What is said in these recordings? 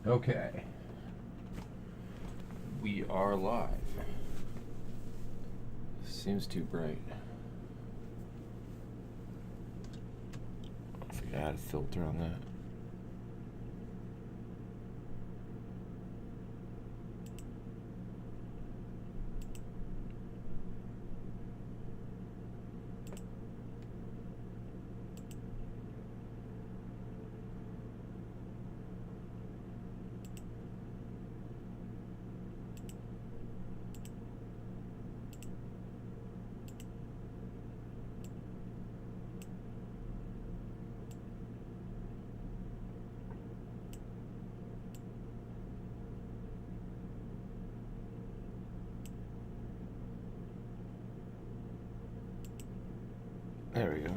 Okay. We are live. Seems too bright. I forgot how to filter on that. There we go.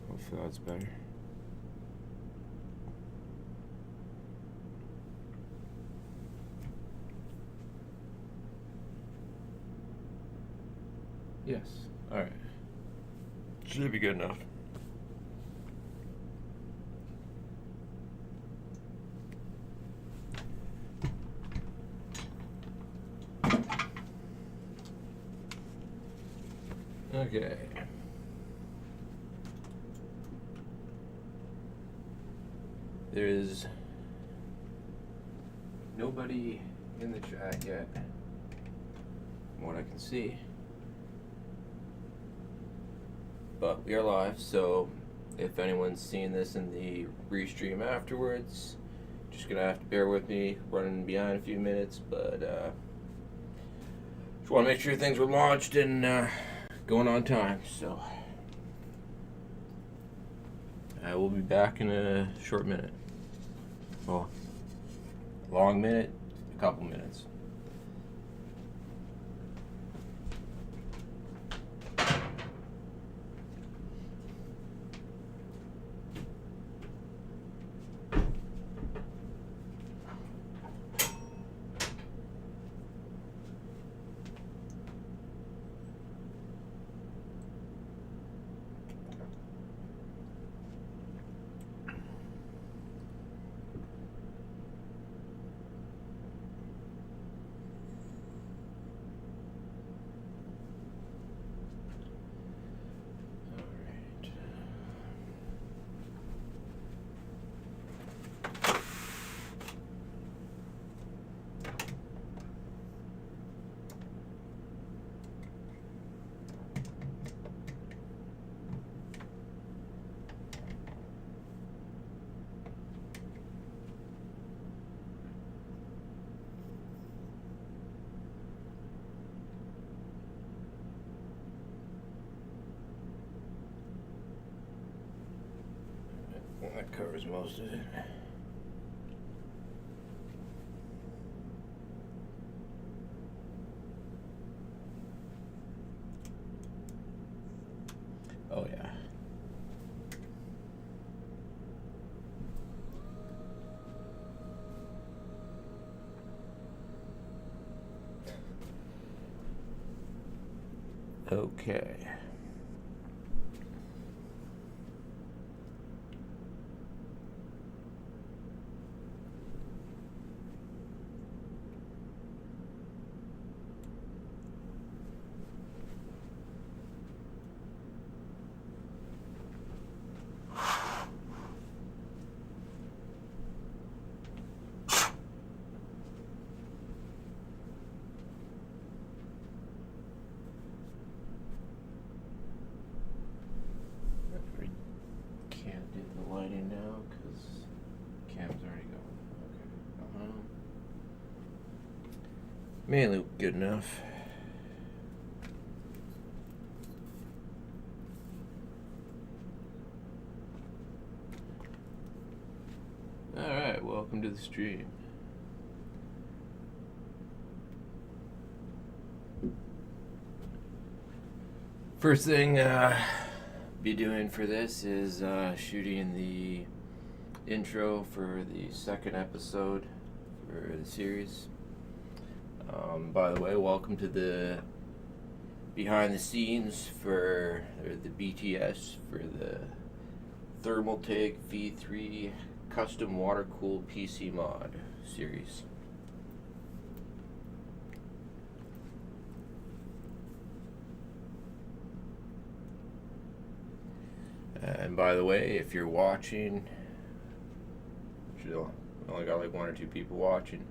Hopefully that's better. Yes. Alright. Should be good enough. Okay. There is nobody in the chat yet, from what I can see. But we are live, so if anyone's seeing this in the restream afterwards, just gonna have to bear with me, running behind a few minutes, but just want to make sure things were launched and going on time. So I will be back in a short minute. Well, a long minute, a couple minutes. That covers most of it. Oh yeah. Okay. Can't do the lighting now because cam's already going. Okay. Mainly good enough. Alright, welcome to the stream. First thing be doing for this is shooting the intro for the second episode for the series. By the way, welcome to the behind the scenes for the BTS for the Thermaltake V3 custom water-cooled PC mod series. And by the way, if you're watching, we only got like 1 or 2 people watching.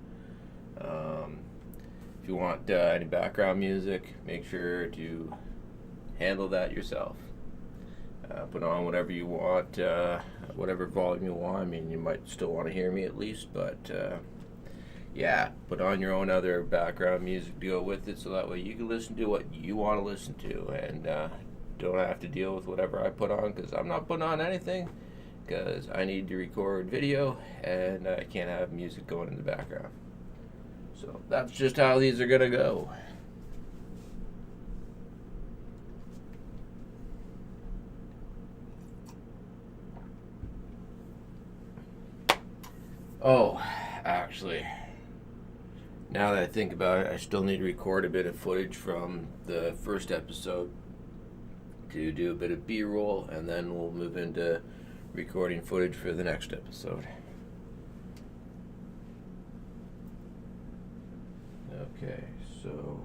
If you want any background music, make sure to handle that yourself. Put on whatever you want, whatever volume you want. I mean, you might still want to hear me at least, but yeah, put on your own other background music to go with it, so that way you can listen to what you want to listen to, and don't have to deal with whatever I put on, because I'm not putting on anything, because I need to record video, and I can't have music going in the background. So that's just how these are going to go. Oh, actually, now that I think about it, I still need to record a bit of footage from the first episode to do a bit of B-roll, and then we'll move into recording footage for the next episode. Okay, so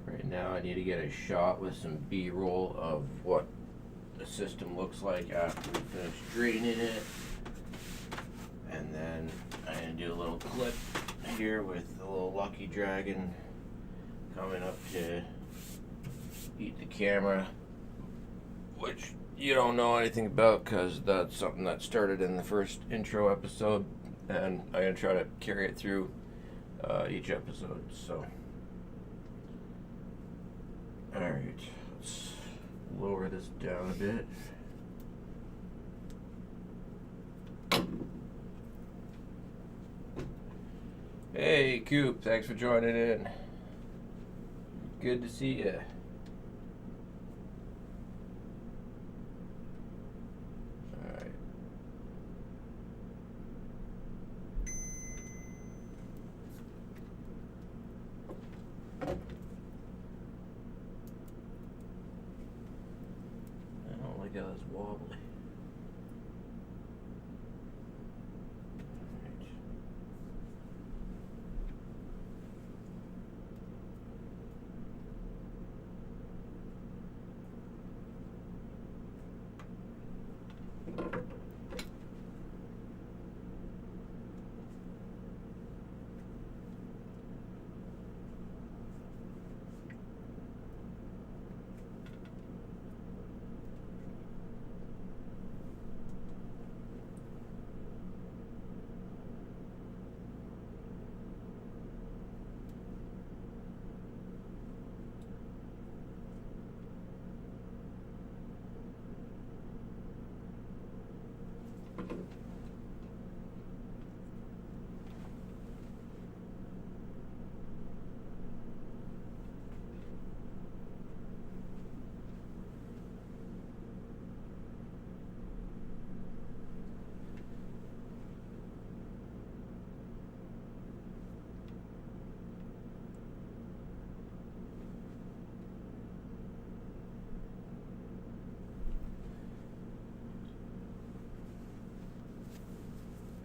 right now I need to get a shot with some B-roll of what the system looks like after we finish draining it, and then I'm going to do a little clip here with the little Lucky Dragon coming up to eat the camera, which you don't know anything about because that's something that started in the first intro episode, and I'm going to try to carry it through each episode. So alright, let's lower this down a bit. Hey Coop, thanks for joining in. Good to see you. Alright. I don't like how it's wobbly.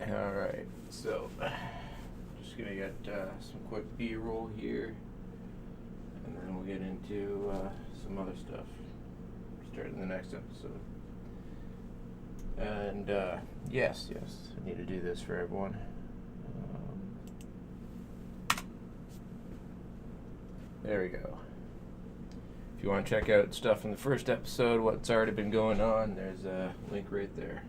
Alright, so just gonna get some quick B-roll here, and then we'll get into some other stuff starting the next episode. And yes, I need to do this for everyone. There we go. If you want to check out stuff from the first episode, what's already been going on, there's a link right there.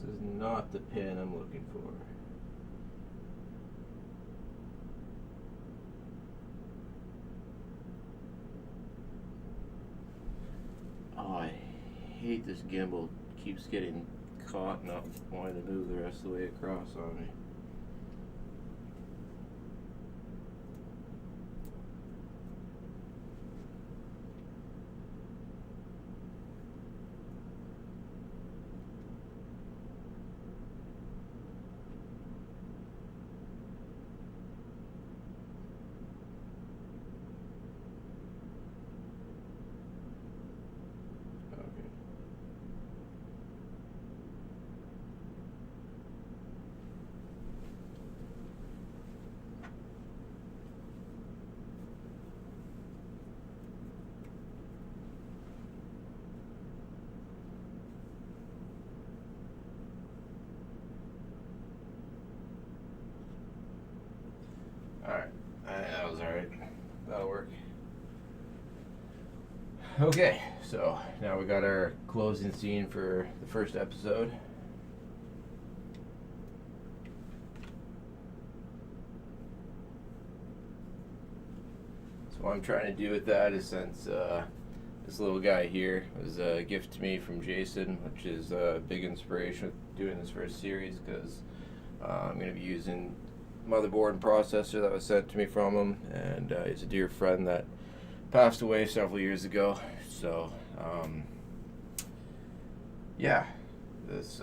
This is not the pin I'm looking for. Oh, I hate this gimbal. It keeps getting caught and not wanting to move the rest of the way across on me. Alright, that was alright. That'll work. Okay, so now we got our closing scene for the first episode. So what I'm trying to do with that is, since this little guy here was a gift to me from Jason, which is a big inspiration with doing this first series, because I'm going to be using motherboard and processor that was sent to me from him, and he's a dear friend that passed away several years ago. So yeah, this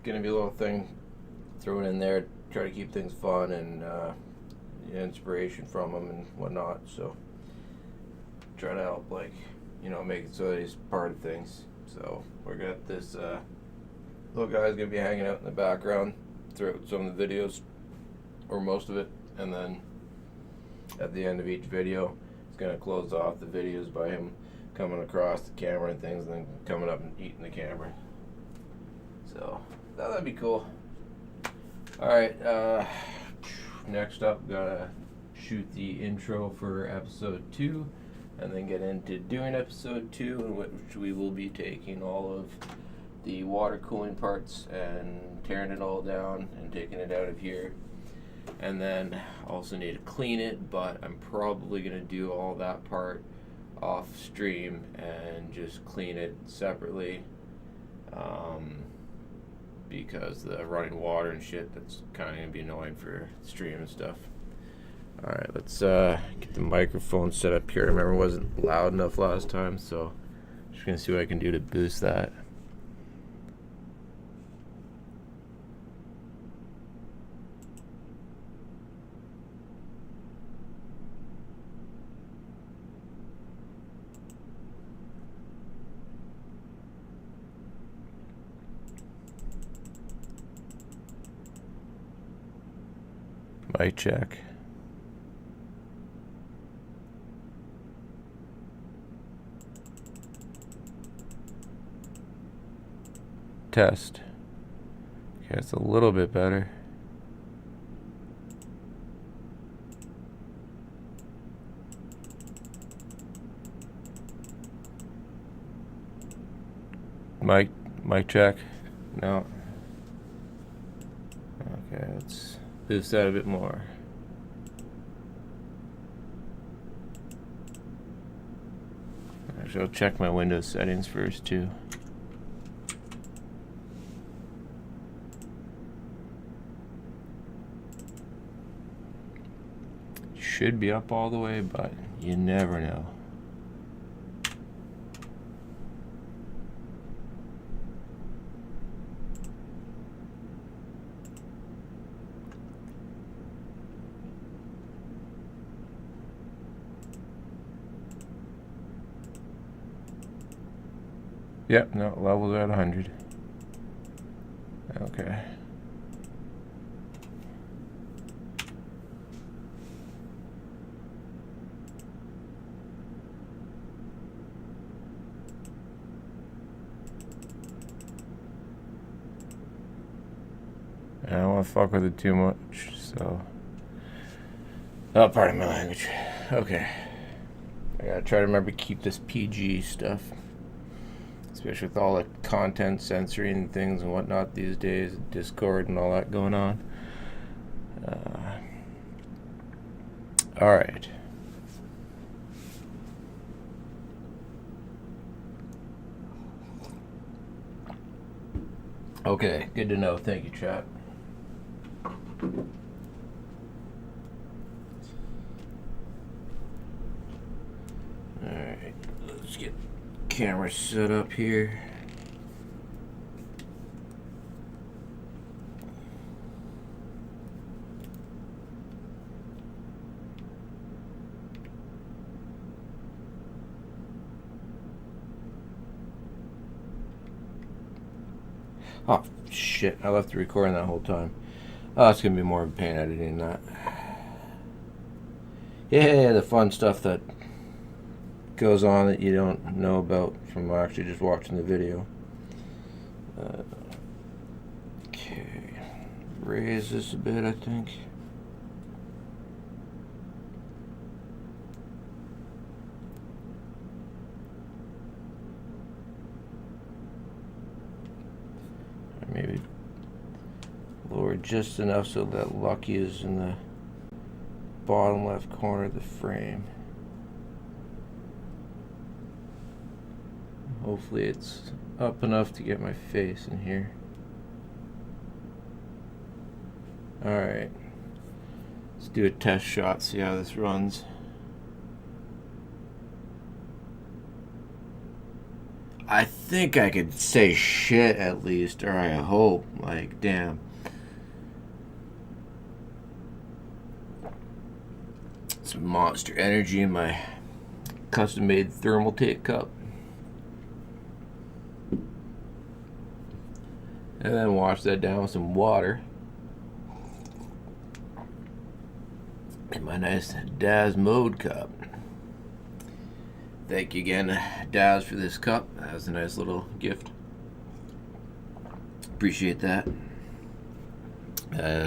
gonna be a little thing thrown in there, try to keep things fun and inspiration from him and whatnot. So try to help, like, you know, make it so that he's part of things. So we're got this little guy's gonna be hanging out in the background throughout some of the videos, or most of it, and then at the end of each video it's going to close off the videos by him coming across the camera and things, and then coming up and eating the camera. So that'd be cool. Alright, next up, gotta shoot the intro for episode 2, and then get into doing episode 2, in which we will be taking all of the water cooling parts and tearing it all down and taking it out of here. And then also need to clean it, but I'm probably going to do all that part off stream and just clean it separately, because the running water and shit, that's kind of going to be annoying for stream and stuff. Alright, let's get the microphone set up here. I remember it wasn't loud enough last time, so just going to see what I can do to boost that. Mic check. Test. Okay, it's a little bit better. Mic check. No. Okay, let's boost that a bit more. Actually, I'll check my Windows settings first too. Should be up all the way, but you never know. Yep, no, levels are at 100. Okay. I don't want to fuck with it too much, so. Oh, pardon my language. Okay. I gotta try to remember to keep this PG stuff. especially with all the content censoring things and whatnot these days, Discord and all that going on. All right. Okay, good to know. Thank you, chat. Alright, let's get camera set up here. Oh, shit. I left the recording that whole time. Oh, it's going to be more of a pain editing that. Yeah, the fun stuff that goes on that you don't know about from actually just watching the video. Okay. Raise this a bit, I think. Maybe lower just enough so that Lucky is in the bottom left corner of the frame. Hopefully it's up enough to get my face in here. Alright. Let's do a test shot, see how this runs. I think I could say shit at least, or I hope. Like, damn. Some Monster Energy in my custom-made Thermaltake cup. And then wash that down with some water. In my nice Daz Mode cup. Thank you again, Daz, for this cup. That was a nice little gift. Appreciate that.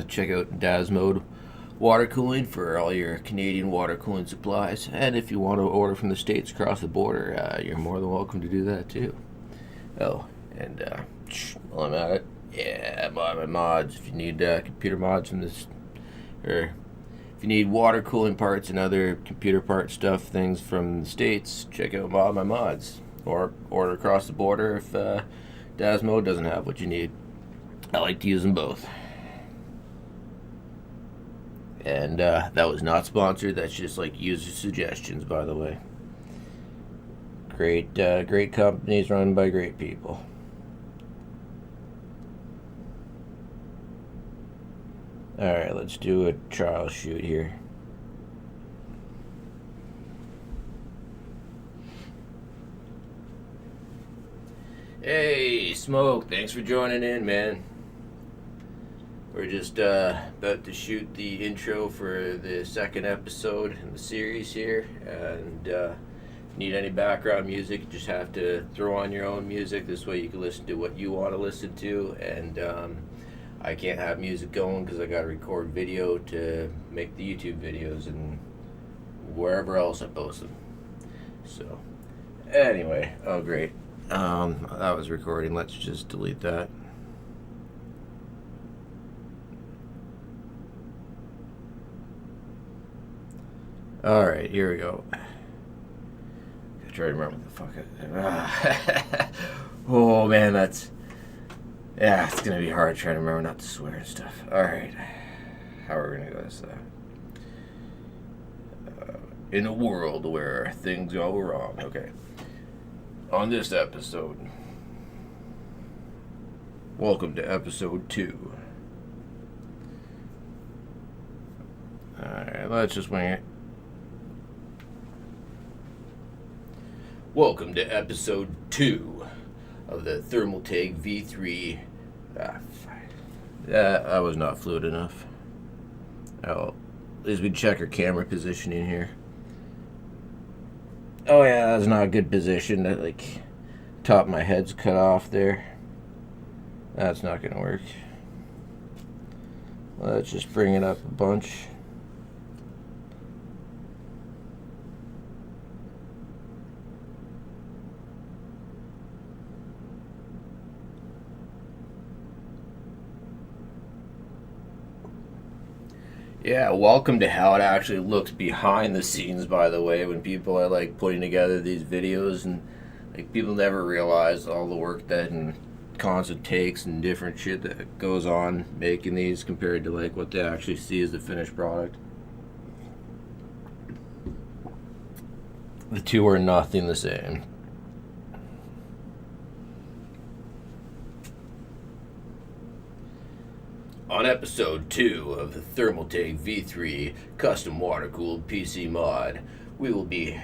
Check out Daz Mode water cooling for all your Canadian water cooling supplies. And if you want to order from the States across the border, you're more than welcome to do that too. Oh, and while I'm at it, yeah, buy my mods. If you need computer mods from this, or if you need water cooling parts and other computer part stuff, things from the States, check out all my mods. Or order across the border if Daz Mode doesn't have what you need. I like to use them both. And that was not sponsored. That's just like user suggestions, by the way. Great companies run by great people. Alright, let's do a trial shoot here. Hey, Smoke, thanks for joining in, man. We're just about to shoot the intro for the second episode in the series here, and if you need any background music, you just have to throw on your own music. This way you can listen to what you want to listen to, and I can't have music going because I got to record video to make the YouTube videos and wherever else I post them. So, anyway, oh great, that was recording. Let's just delete that. Alright, here we go. I try to remember what the fuck I... Oh man, that's... Yeah, it's gonna be hard trying to remember not to swear and stuff. Alright. How are we gonna go this in a world where things go wrong. Okay. On this episode... Welcome to episode 2. Alright, let's just wing it. Welcome to episode 2 of the Thermaltake V3. I was not fluid enough. Oh, at least we check our camera positioning here. Oh yeah, that's not a good position. That like top of my head's cut off there. That's not gonna work. Let's just bring it up a bunch. Yeah, welcome to how it actually looks behind the scenes, by the way, when people are like putting together these videos and like people never realize all the work that and constant takes and different shit that goes on making these compared to like what they actually see as the finished product. The two are nothing the same. On episode 2 of the Thermaltake V3 custom water-cooled PC mod, we will be...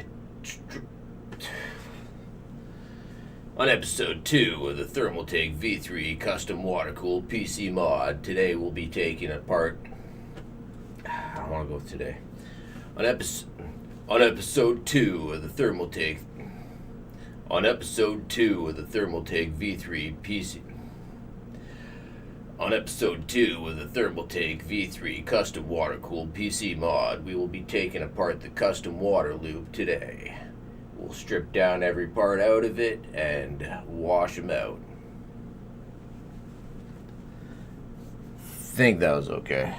On episode 2 of the Thermaltake V3 custom water-cooled PC mod, today we'll be taking apart... I don't want to go with today. On episode 2 of the Thermaltake... On episode 2 of the Thermaltake V3 PC... On episode 2 of the Thermaltake V3 custom water-cooled PC mod, we will be taking apart the custom water loop today. We'll strip down every part out of it and wash them out. Think that was okay.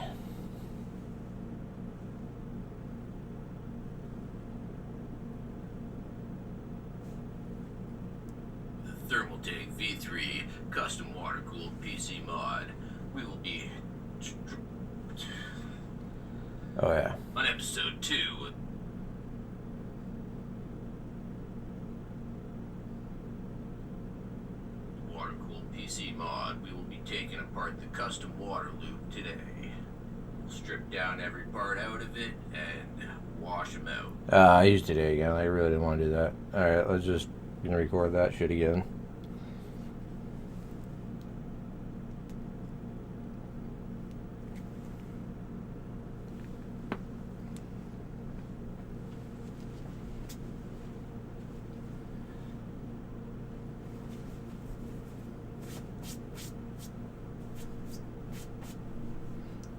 The Thermaltake V3 custom water-cooled PC mod, we will be... Oh yeah. On episode 2... water-cooled PC mod, we will be taking apart the custom water loop today. We'll strip down every part out of it and wash them out. I used today again. I really didn't want to do that. Alright, let's just record that shit again.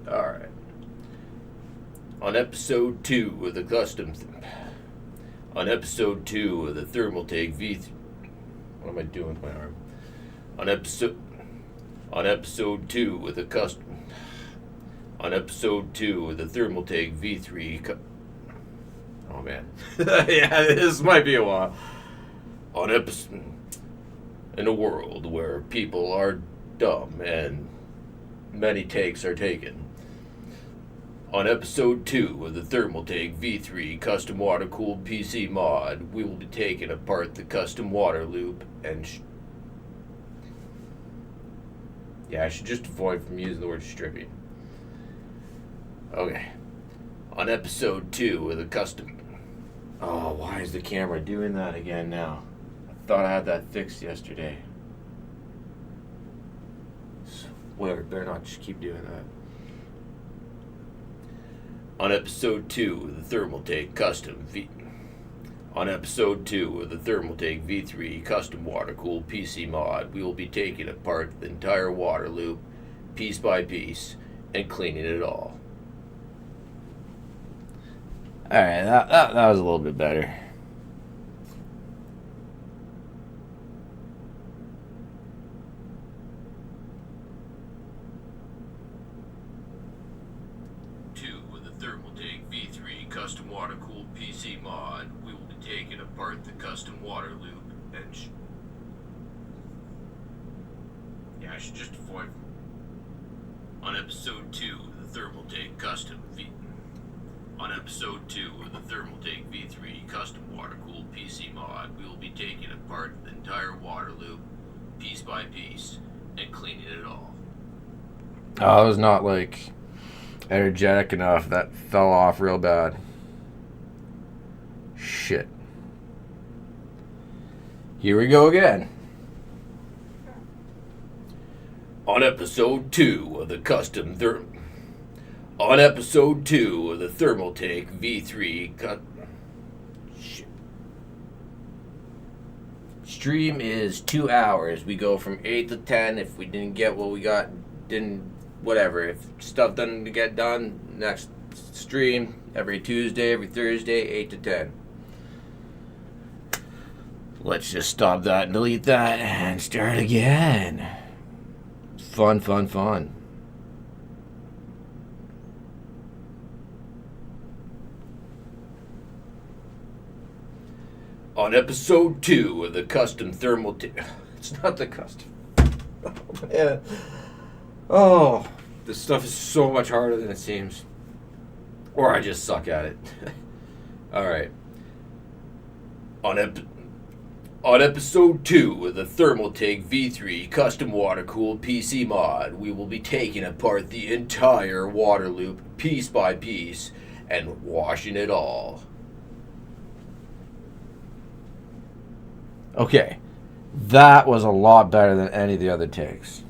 Alright. On episode 2 of the On episode 2 of the Thermaltake V3... What am I doing with my arm? On episode 2 of the On episode 2 of the Thermaltake V3... Oh man. Yeah, this might be a while. On episode... In a world where people are dumb and many takes are taken. On episode 2 of the Thermaltake V3 custom water-cooled PC mod, we will be taking apart the custom water loop and... Yeah, I should just avoid from using the word stripping. Okay. On episode 2 of the custom... Oh, why is the camera doing that again now? I thought I had that fixed yesterday. Whatever, better not just keep doing that. On episode 2 of the Thermaltake On episode 2 of the Thermaltake V3 custom water-cooled PC mod, we will be taking apart the entire water loop, piece by piece, and cleaning it all. Alright, that was a little bit better. Thermaltake V3 custom water-cooled PC mod, we will be taking apart the custom water loop and yeah, I should just avoid. On episode 2 of the Thermaltake custom On episode 2 of the Thermaltake V3 custom water-cooled PC mod, we will be taking apart the entire water loop, piece by piece, and cleaning it all. Oh, it was not like energetic enough. That fell off real bad. Shit. Here we go again. On episode 2 of the On episode 2 of the Thermaltake V3 Shit. Stream is 2 hours. We go from 8 to 10. If we didn't get what we got, whatever. If stuff doesn't get done, next stream every Tuesday, every Thursday, 8 to 10. Let's just stop that and delete that and start again. Fun. On episode 2 of the custom Thermaltake. It's not the custom. Oh, man. Oh, this stuff is so much harder than it seems. Or I just suck at it. Alright. On episode 2 of the Thermaltake V3 custom water-cooled PC mod, we will be taking apart the entire water loop piece by piece and washing it all. Okay, that was a lot better than any of the other takes.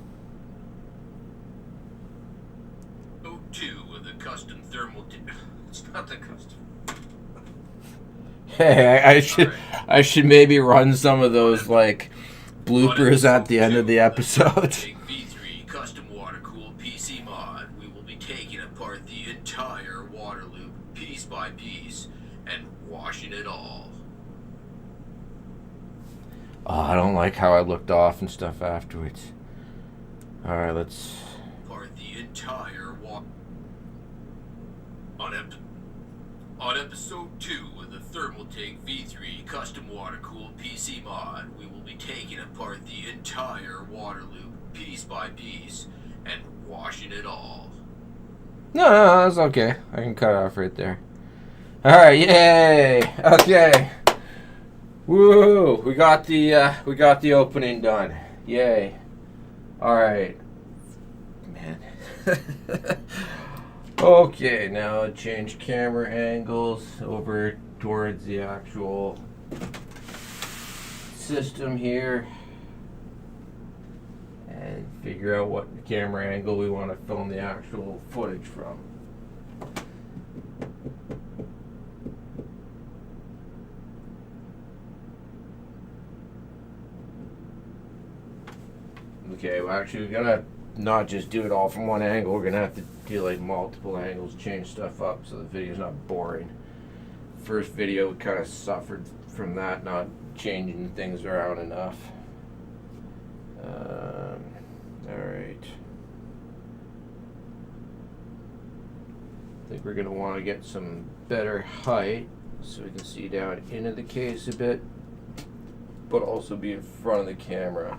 Episode 2 of the custom Thermaltake. It's not the custom. Hey, I should maybe run some of those like bloopers at the end of the episode. V3 custom water cooled PC mod. We will be taking apart the entire water loop piece by piece and washing it all. Oh, I don't like how I looked off and stuff afterwards. All right, let's apart the entire water. On episode 2 of the Thermaltake V3 custom water-cooled PC mod, we will be taking apart the entire water loop piece by piece and washing it all. No, that's okay. I can cut it off right there. All right, yay! Okay. Woo! We got the opening done. Yay! All right, man. Okay, now change camera angles over towards the actual system here and figure out what camera angle we want to film the actual footage from. Okay, well actually we're gonna not just do it all from one angle. We're gonna have to do like multiple angles, change stuff up so the video's not boring. First video we kind of suffered from that, not changing things around enough. Alright. I think we're gonna want to get some better height so we can see down into the case a bit, but also be in front of the camera.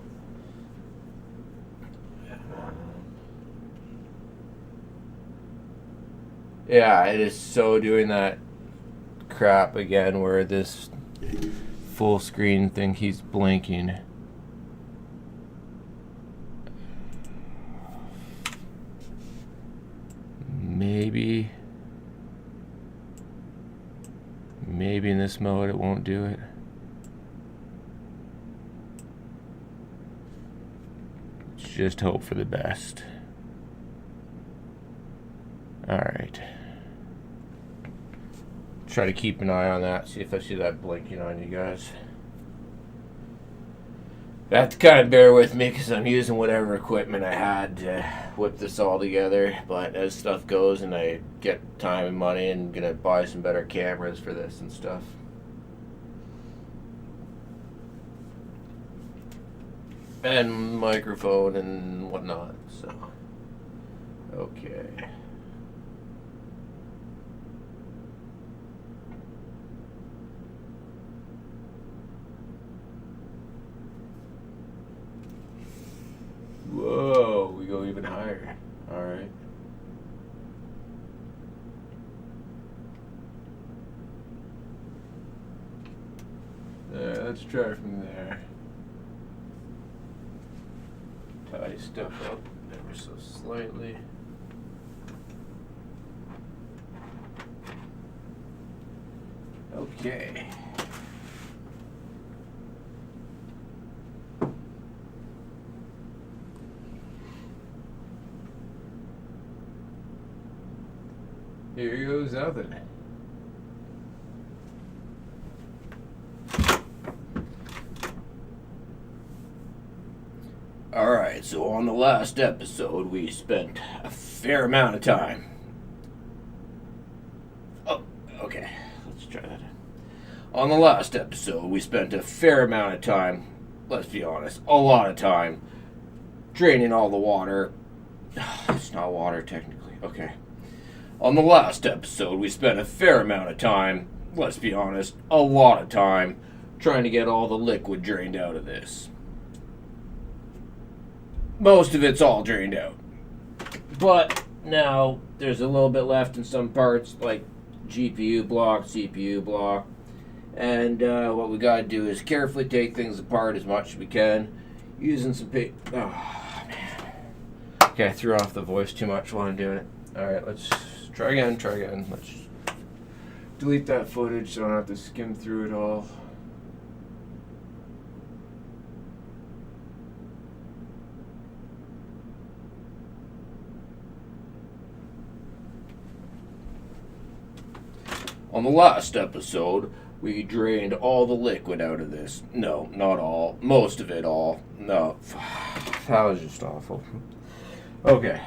Yeah, it is so doing that crap again where this full screen thing keeps blinking. Maybe in this mode it won't do it. Let's just hope for the best. Alright. Try to keep an eye on that, see if I see that blinking on you guys. You have to kind of bear with me because I'm using whatever equipment I had to whip this all together, but as stuff goes and I get time and money, I'm going to buy some better cameras for this and stuff. And microphone and whatnot, so. Okay. Whoa, we go even higher. Alright. There, let's try from there. Tie stuff up ever so slightly. Okay. Here goes nothing. Alright, so on the last episode we spent a fair amount of time. Oh, okay, let's try that. On the last episode we spent a fair amount of time, let's be honest, a lot of time, draining all the water. It's not water technically, okay. On the last episode, we spent a fair amount of time, let's be honest, a lot of time, trying to get all the liquid drained out of this. Most of it's all drained out. But now there's a little bit left in some parts, like GPU block, CPU block. And what we gotta do is carefully take things apart as much as we can, using some paper. Oh, man. Okay, I threw off the voice too much while I'm doing it. Alright, let's try again. Let's delete that footage so I don't have to skim through it all. On the last episode, we drained all the liquid out of this. No, not all. Most of it all. No. That was just awful. Okay.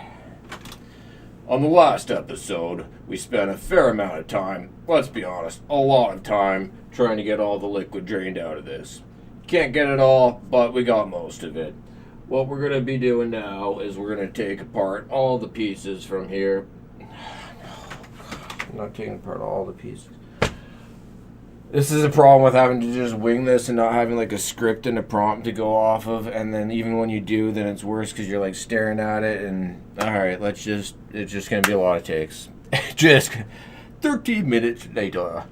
On the last episode, we spent a fair amount of time, let's be honest, a lot of time, trying to get all the liquid drained out of this. Can't get it all, but we got most of it. What we're going to be doing now is we're going to take apart all the pieces from here. I'm not taking apart all the pieces. This is a problem with having to just wing this and not having like a script and a prompt to go off of, and then even when you do, then it's worse because you're like staring at it. And alright, it's just gonna be a lot of takes. Just 13 minutes later.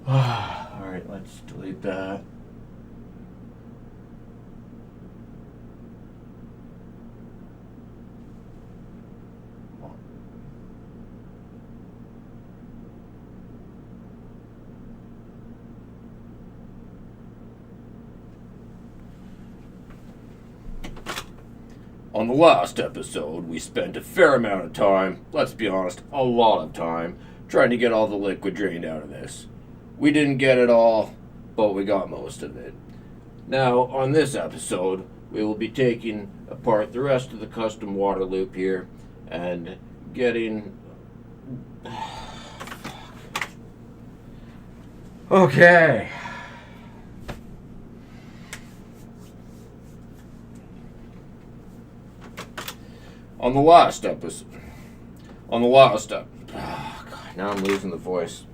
Alright, let's delete that. On the last episode, we spent a fair amount of time, let's be honest, a lot of time, trying to get all the liquid drained out of this. We didn't get it all, but we got most of it. Now, on this episode, we will be taking apart the rest of the custom water loop here and getting... Okay. On the last episode, oh God, now I'm losing the voice.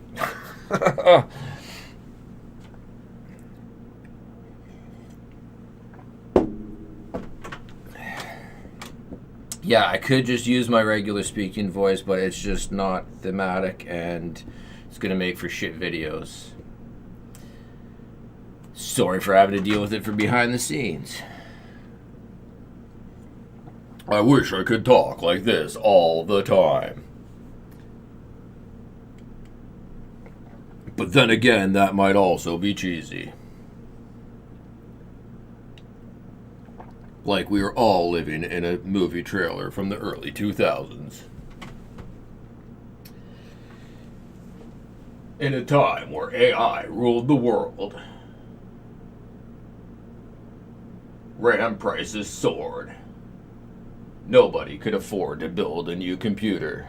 Yeah, I could just use my regular speaking voice, but it's just not thematic and it's gonna make for shit videos. Sorry for having to deal with it from behind the scenes. I wish I could talk like this all the time. But then again, that might also be cheesy. Like we are all living in a movie trailer from the early 2000s. In a time where AI ruled the world. RAM prices soared. Nobody could afford to build a new computer.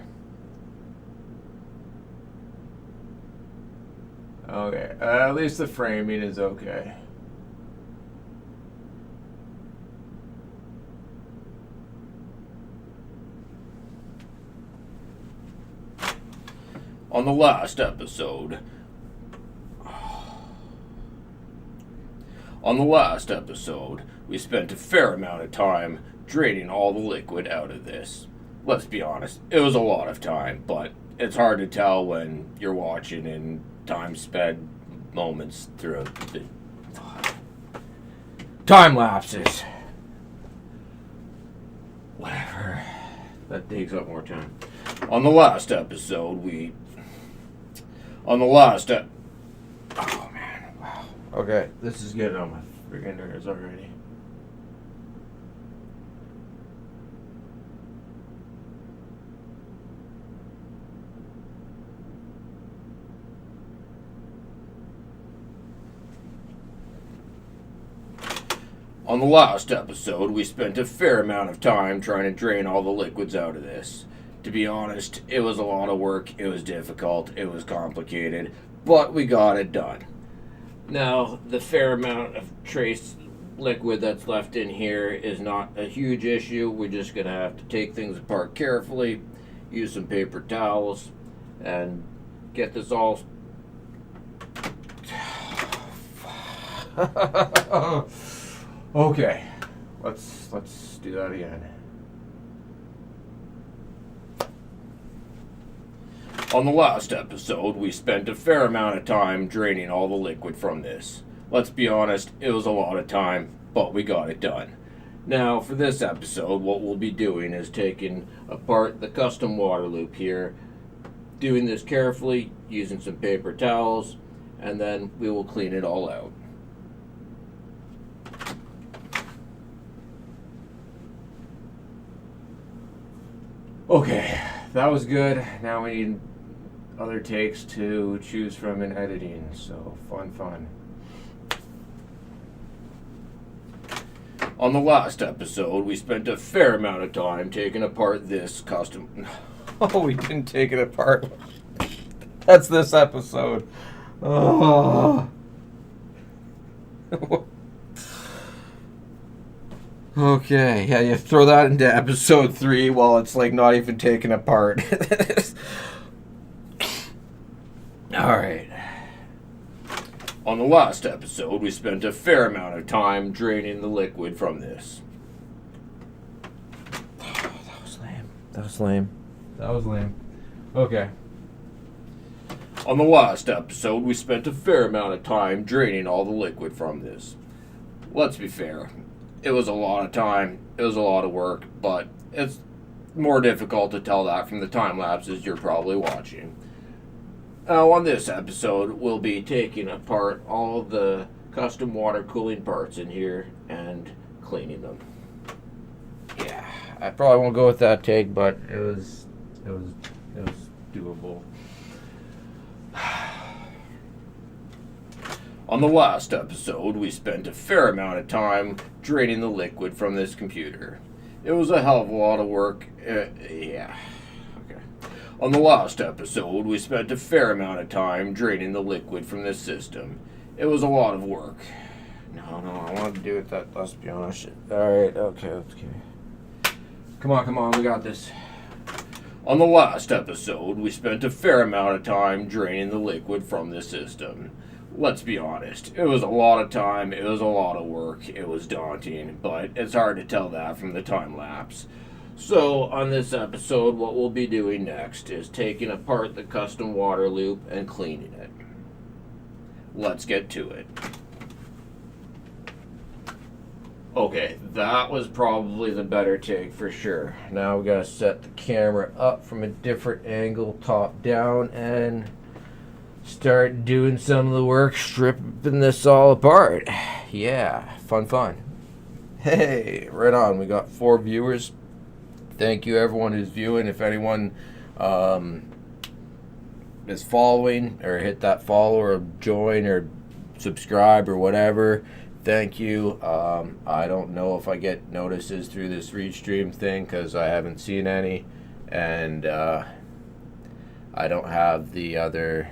Okay, at least the framing is okay. On the last episode, we spent a fair amount of time draining all the liquid out of this. Let's be honest, it was a lot of time, but it's hard to tell when you're watching in time sped moments throughout the time lapses. Whatever. That takes up more time. On the last episode, oh man, wow. Okay, this is getting on my freaking nerves already. On the last episode, we spent a fair amount of time trying to drain all the liquids out of this. To be honest, it was a lot of work, it was difficult, it was complicated, but we got it done. Now, the fair amount of trace liquid that's left in here is not a huge issue. We're just going to have to take things apart carefully, use some paper towels, and get this all... Okay, let's do that again. On the last episode, we spent a fair amount of time draining all the liquid from this. Let's be honest, it was a lot of time, but we got it done. Now, for this episode, what we'll be doing is taking apart the custom water loop here, doing this carefully, using some paper towels, and then we will clean it all out. Okay, that was good. Now we need other takes to choose from in editing, so fun. On the last episode, we spent a fair amount of time taking apart this custom... Oh, we didn't take it apart. That's this episode. Oh. Okay, yeah, you throw that into episode 3 while it's like not even taken apart. Alright. On the last episode, we spent a fair amount of time draining the liquid from this. Oh, that was lame. Okay. On the last episode, we spent a fair amount of time draining all the liquid from this. Let's be fair. It was a lot of time, it was a lot of work, but it's more difficult to tell that from the time lapses you're probably watching. Now, on this episode, we'll be taking apart all of the custom water cooling parts in here and cleaning them. Yeah, I probably won't go with that take, but it was doable. On the last episode, we spent a fair amount of time draining the liquid from this computer. It was a hell of a lot of work. Yeah. Okay. On the last episode, we spent a fair amount of time draining the liquid from this system. It was a lot of work. No, I wanted to do it that, let's be honest. Alright, okay. Come on, we got this. On the last episode, we spent a fair amount of time draining the liquid from this system. Let's be honest, it was a lot of time, it was a lot of work, it was daunting, but it's hard to tell that from the time lapse. So, on this episode, what we'll be doing next is taking apart the custom water loop and cleaning it. Let's get to it. Okay, that was probably the better take for sure. Now we gotta set the camera up from a different angle, top down, and start doing some of the work, stripping this all apart. Yeah, fun. Hey, right on. We got 4 viewers. Thank you everyone who's viewing. If anyone is following or hit that follow or join or subscribe or whatever, thank you. I don't know if I get notices through this Restream thing because I haven't seen any, and I don't have the other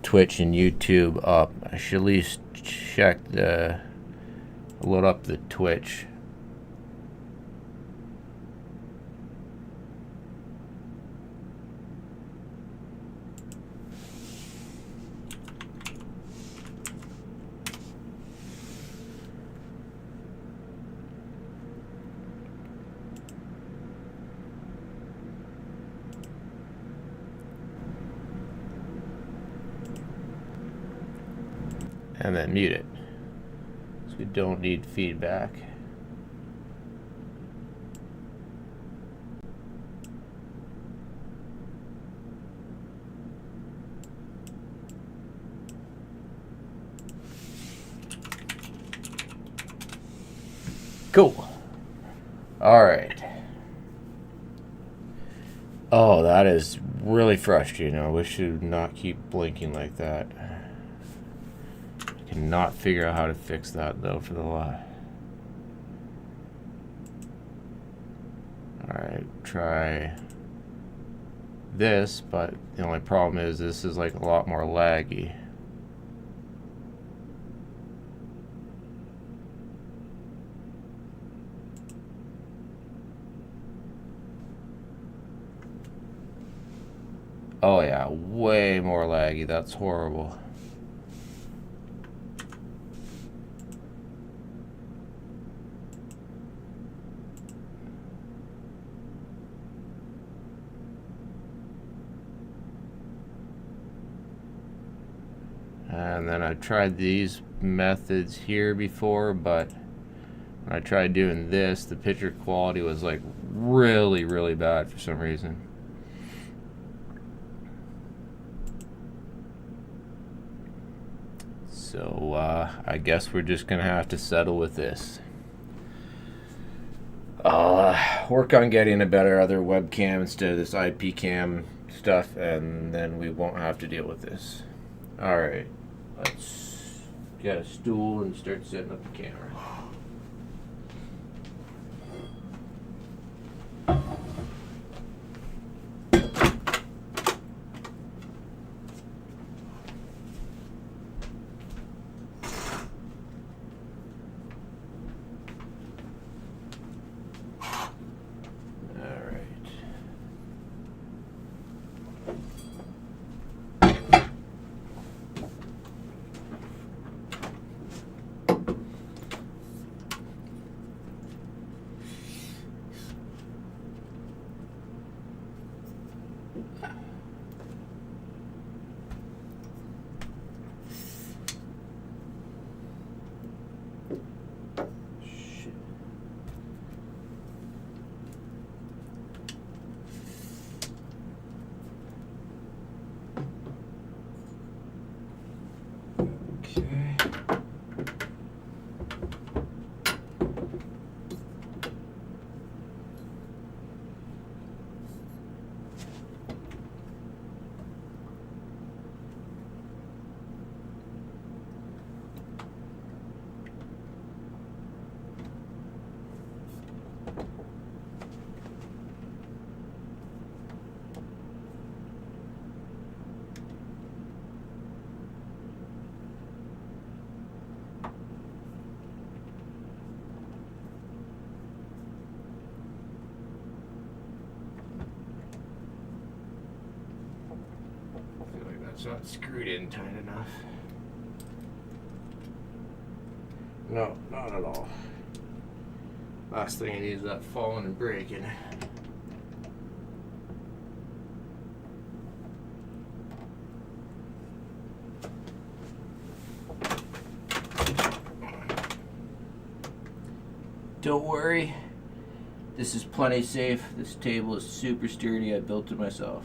Twitch and YouTube up. I should at least check load up the Twitch. And then mute it, so we don't need feedback. Cool. All right. Oh, that is really frustrating. I wish it would not keep blinking like that. Cannot figure out how to fix that though for the life. Alright, try this, but the only problem is this is like a lot more laggy. Oh yeah, way more laggy. That's horrible. And then I've tried these methods here before, but when I tried doing this, the picture quality was like really, really bad for some reason. So I guess we're just gonna have to settle with this. I'll work on getting a better other webcam instead of this IP cam stuff, and then we won't have to deal with this. Alright, let's get a stool and start setting up the camera. It's not screwed in tight enough. No, not at all. Last thing I need is that falling and breaking. Don't worry, this is plenty safe. This table is super sturdy. I built it myself.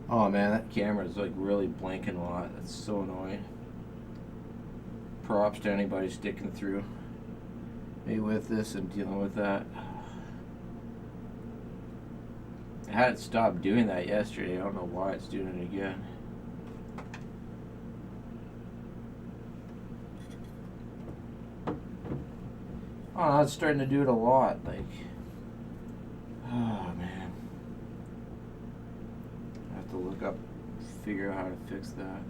Oh man, that camera is like really blinking a lot. That's so annoying. Props to anybody sticking through me with this and dealing with that. I had it stopped doing that yesterday. I don't know why it's doing it again. Oh, no, it's starting to do it a lot. Like, oh man. To look up, figure out how to fix that.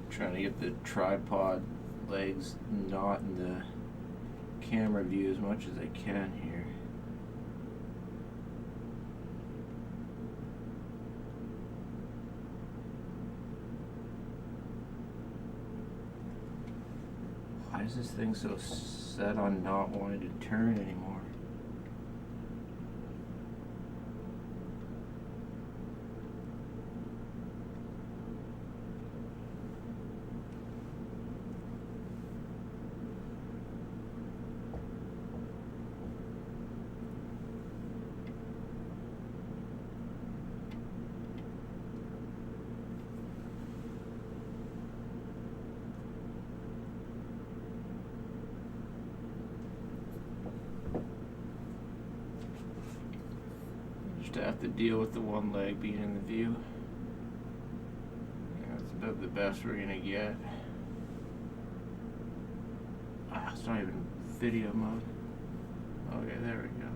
Trying to get the tripod legs not in the camera view as much as I can here. Why is this thing so set on not wanting to turn anymore? To have to deal with the one leg being in the view. Yeah, that's about the best we're gonna get. Ah, it's not even video mode. Okay, there we go.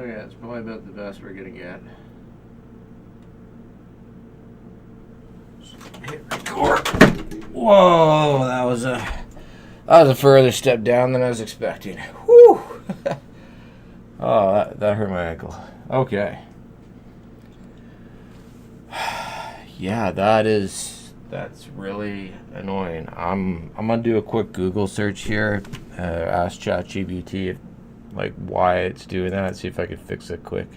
Okay, that's probably about the best we're gonna get. Hit record. Whoa, that was a further step down than I was expecting. Whew. Oh, that hurt my ankle. Okay. Yeah, that's really annoying. I'm gonna do a quick Google search here. Ask ChatGPT like why it's doing that. See if I can fix it quick.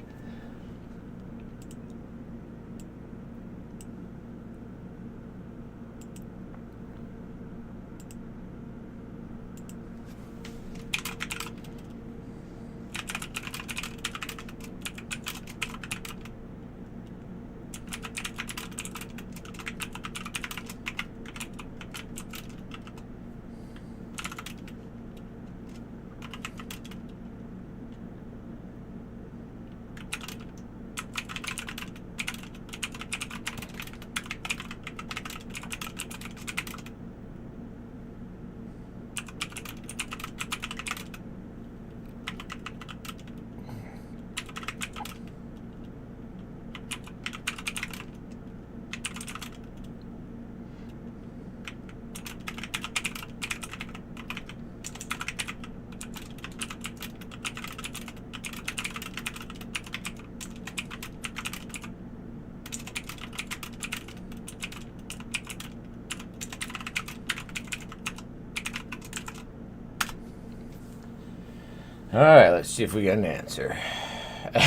All right, let's see if we get an answer,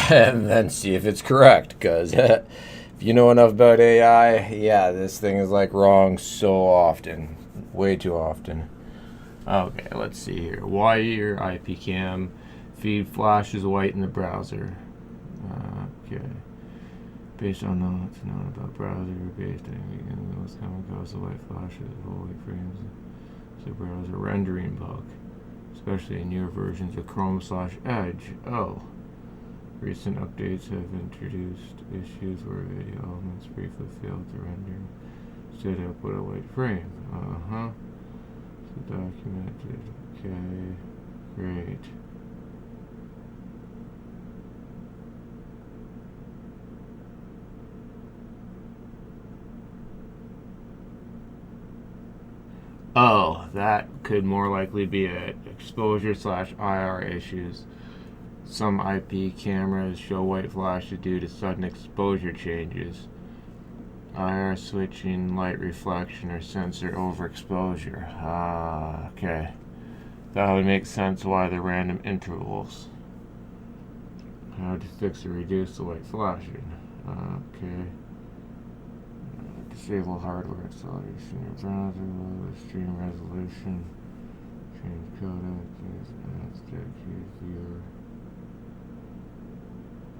and then see if it's correct. Because if you know enough about AI, yeah, this thing is like wrong so often, way too often. Okay, let's see here. Why your IP cam feed flashes white in the browser? Okay, based on what's known about browser-based those common cause of white flashes of white frames. The browser rendering bug, especially in newer versions of Chrome/Edge. Oh, recent updates have introduced issues where video elements briefly fail to render, stood up with a white frame. So documented. Okay, great. Oh, that could more likely be a exposure/IR issues. Some IP cameras show white flashes due to sudden exposure changes, IR switching, light reflection, or sensor overexposure. Okay. That would make sense why the random intervals. How to fix or reduce the white flashing. Okay. Disable hardware acceleration in your browser, lower stream resolution, change codec, viewer.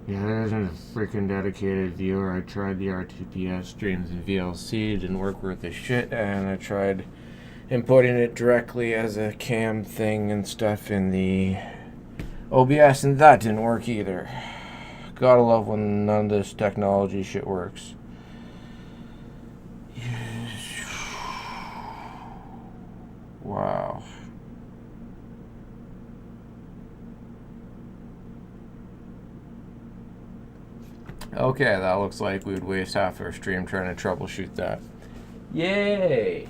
Yeah, there isn't a freaking dedicated viewer. I tried the RTPS streams in VLC, didn't work worth a shit, and I tried inputting it directly as a cam thing and stuff in the OBS, and that didn't work either. Gotta love when none of this technology shit works. Wow. Okay, that looks like we would waste half our stream trying to troubleshoot that. Yay!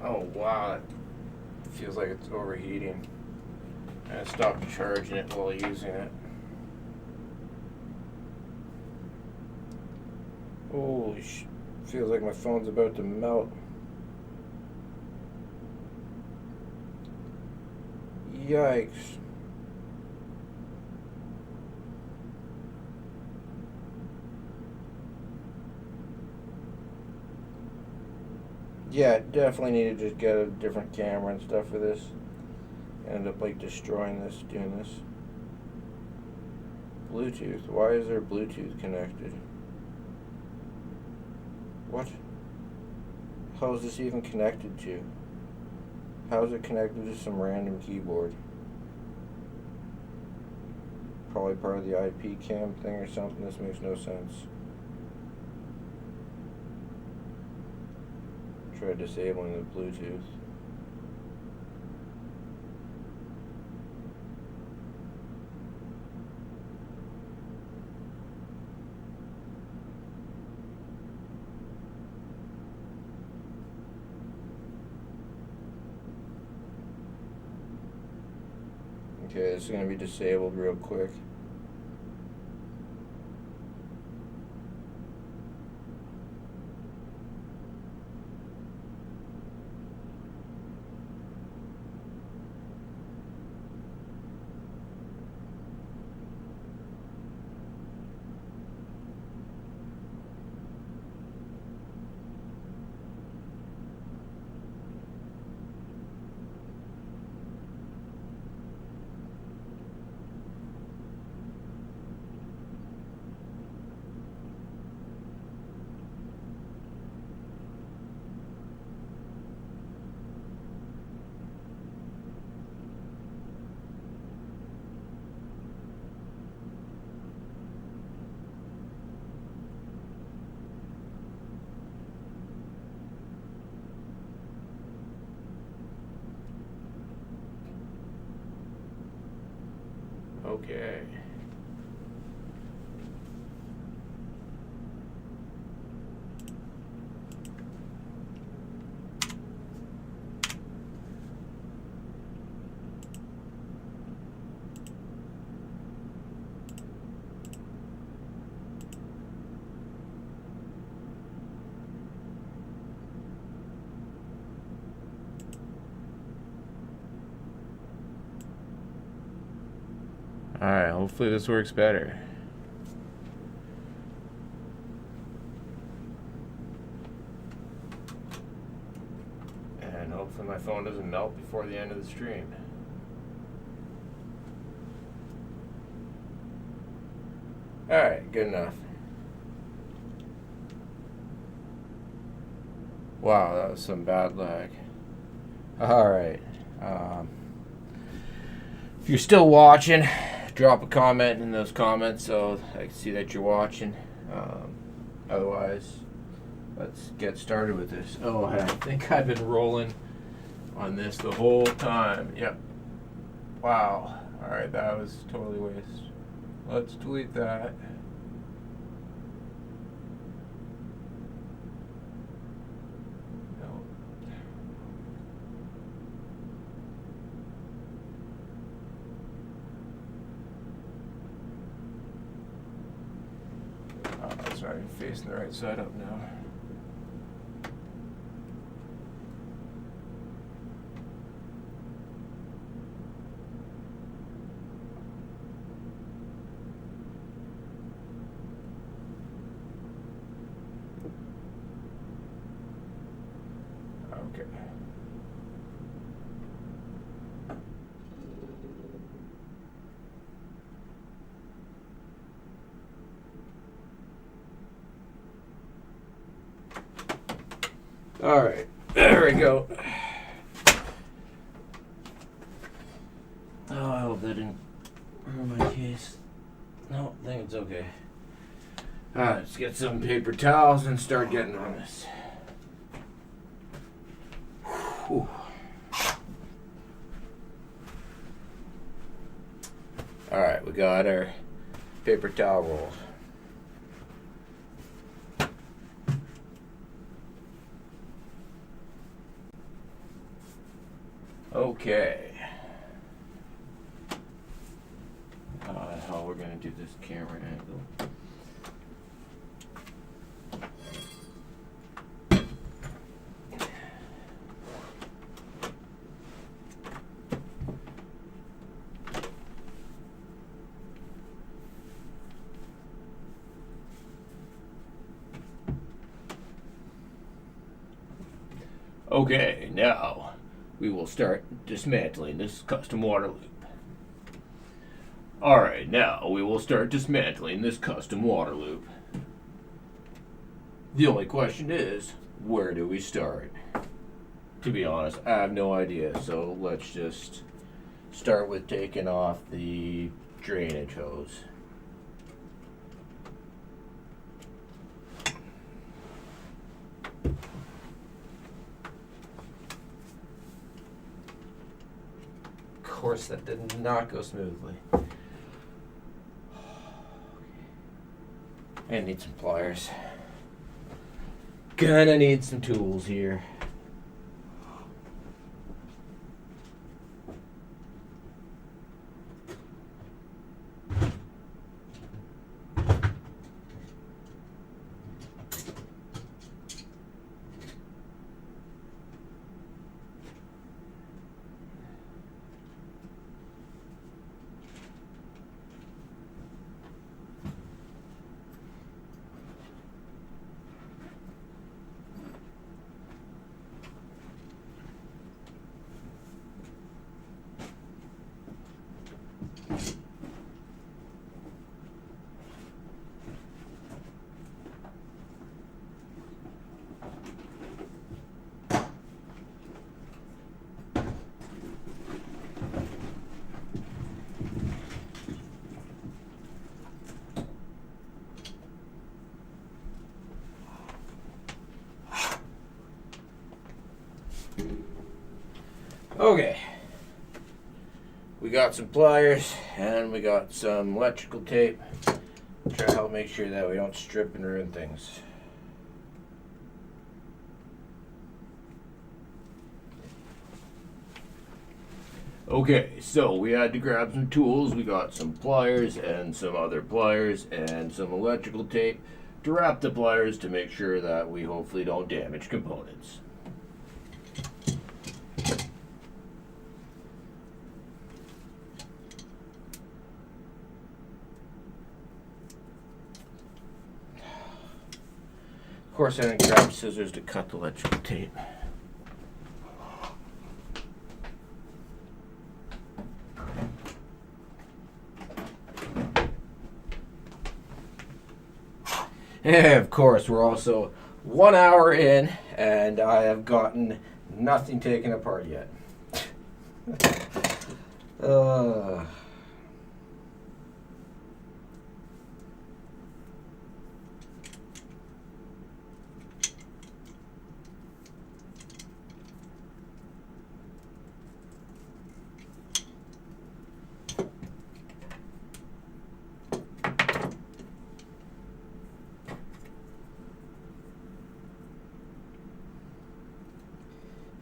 Oh wow, it feels like it's overheating. I stopped charging it while using it. Holy sh! Feels like my phone's about to melt. Yikes. Yeah, definitely need to just get a different camera and stuff for this. End up like destroying this, doing this. Bluetooth. Why is there Bluetooth connected? What? How is this even connected to? How is it connected to some random keyboard? Probably part of the IP cam thing or something. This makes no sense. Try disabling the Bluetooth. Okay, this is going to be disabled real quick. Okay. Alright, hopefully this works better. And hopefully my phone doesn't melt before the end of the stream. Alright, good enough. Wow, that was some bad lag. Alright. If you're still watching, drop a comment in those comments so I can see that you're watching. Otherwise, let's get started with this. Oh, I think I've been rolling on this the whole time. Yep. Wow. Alright, that was totally waste. Let's delete that. Sorry, I'm facing the right side up now. Okay. All right, there we go. Oh, I hope that didn't ruin my case. No, I think it's okay. All right, let's get some paper towels and start getting on this. Whew. All right, we got our paper towel rolls. Okay. How we're gonna do this camera angle. Okay, now we will start dismantling this custom water loop. Alright, now we will start dismantling this custom water loop. The only question is, where do we start? To be honest, I have no idea, so let's just start with taking off the drainage hose. Of course, that did not go smoothly. I need some pliers. Gonna need some tools here. Okay. We got some pliers and we got some electrical tape. Try to help make sure that we don't strip and ruin things. Okay, so we had to grab some tools. We got some pliers and some other pliers and some electrical tape to wrap the pliers to make sure that we hopefully don't damage components. Of course, I didn't grab scissors to cut the electrical tape. And of course, we're also 1 hour in, and I have gotten nothing taken apart yet.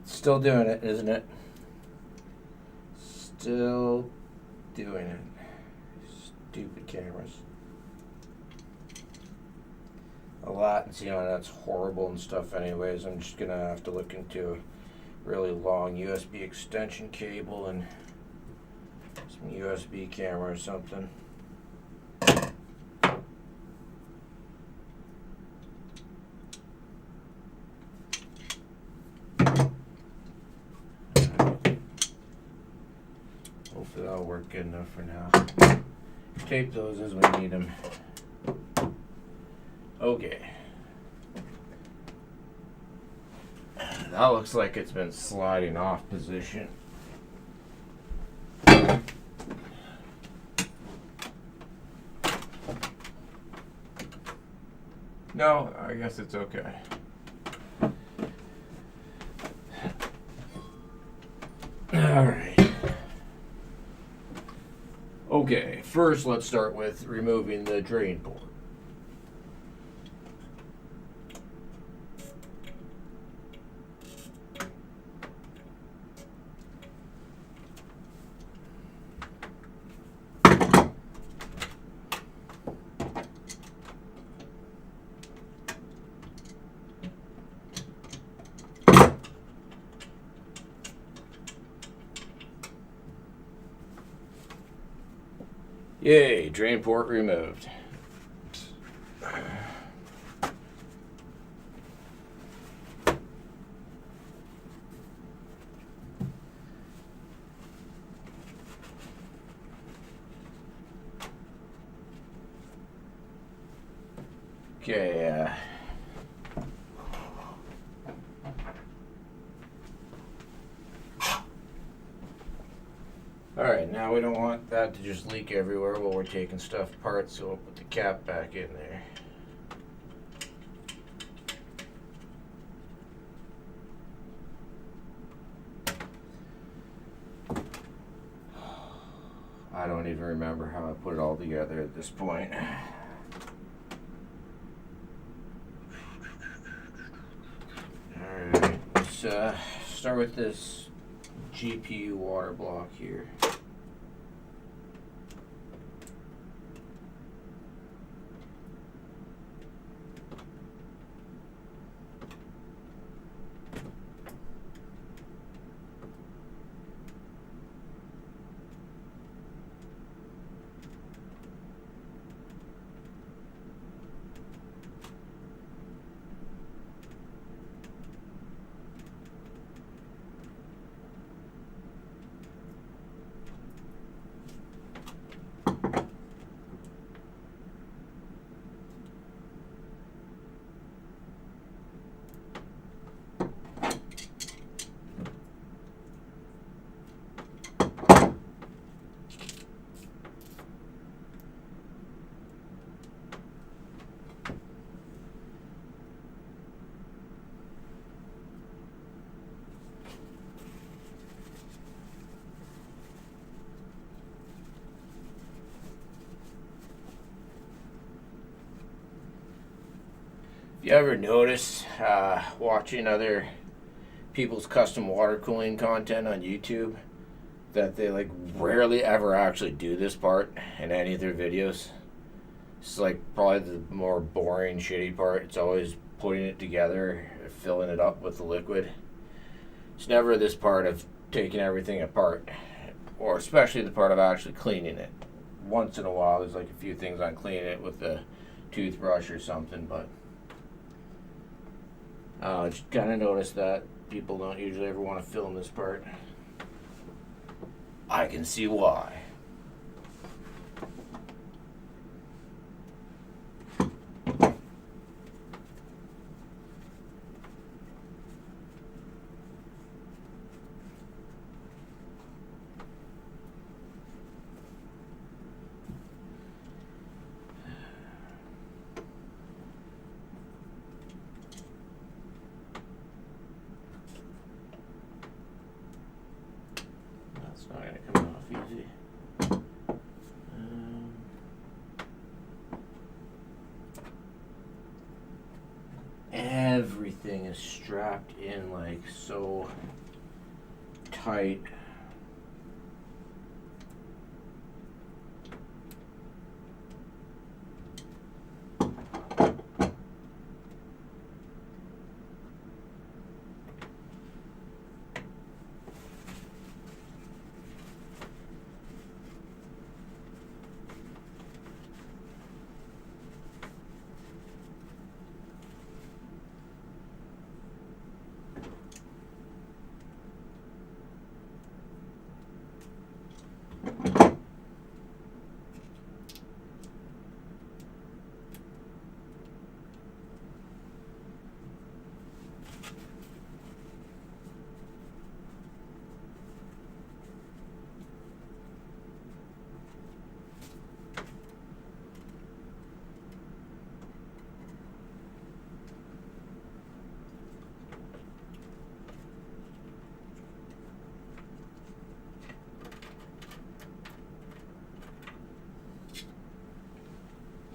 Still doing it, isn't it? Still doing it. Stupid cameras. A latency on that's horrible and stuff anyways. I'm just gonna have to look into a really long USB extension cable and some USB camera or something. Hopefully that'll work good enough for now. Tape those as we need them. Okay. That looks like it's been sliding off position. No, I guess it's okay. Alright. Okay, first let's start with removing the drain port. Yay, drain port removed. Okay, alright, now we don't want that to just leak everywhere while we're taking stuff apart, so we'll put the cap back in there. I don't even remember how I put it all together at this point. Alright, let's start with this GPU water block here. You ever notice watching other people's custom water cooling content on YouTube that they like rarely ever actually do this part in any of their videos? It's like probably the more boring, shitty part. It's always putting it together, filling it up with the liquid. It's never this part of taking everything apart, or especially the part of actually cleaning it. Once in a while, there's like a few things on cleaning it with a toothbrush or something, but just kind of noticed that people don't usually ever want to film this part. I can see why. That's not going to come off easy. Everything is strapped in like so tight.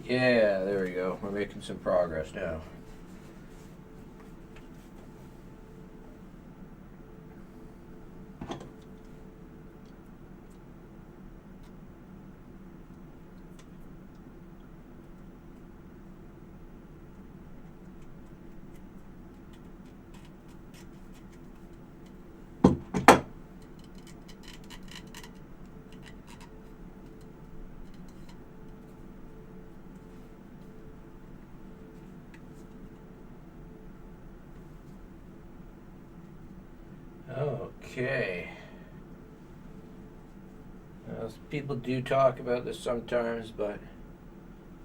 Yeah, there we go. We're making some progress now. Okay. People do talk about this sometimes, but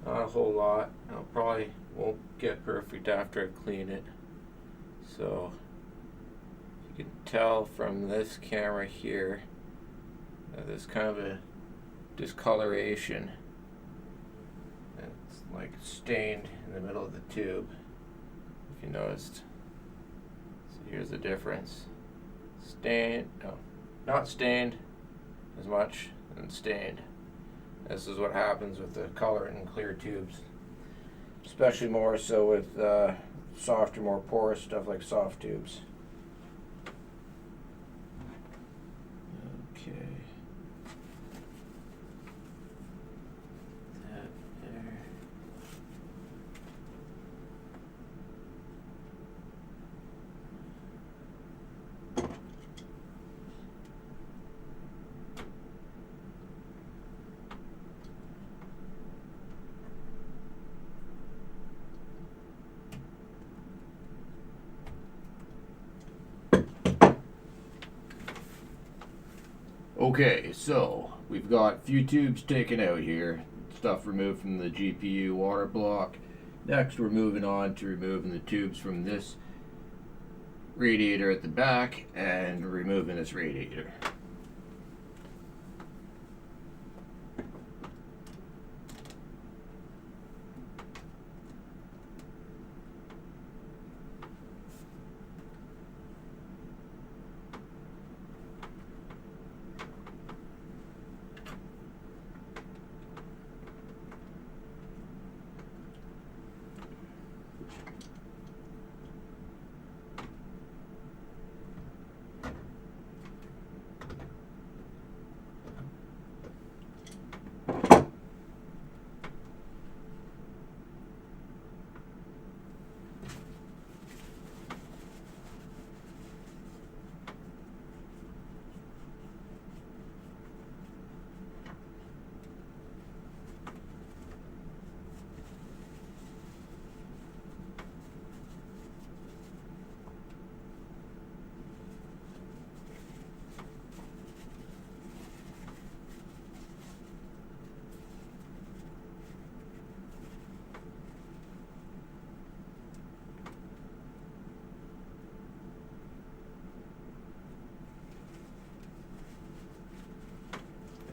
not a whole lot. I probably won't get perfect after I clean it. So you can tell from this camera here that there's kind of a discoloration. It's like stained in the middle of the tube, if you noticed. So here's the difference. Stained, no, not stained as much, and stained. This is what happens with the color in clear tubes, especially more so with softer, more porous stuff like soft tubes. Okay. That there. Okay, so we've got a few tubes taken out here, stuff removed from the GPU water block. Next we're moving on to removing the tubes from this radiator at the back and removing this radiator.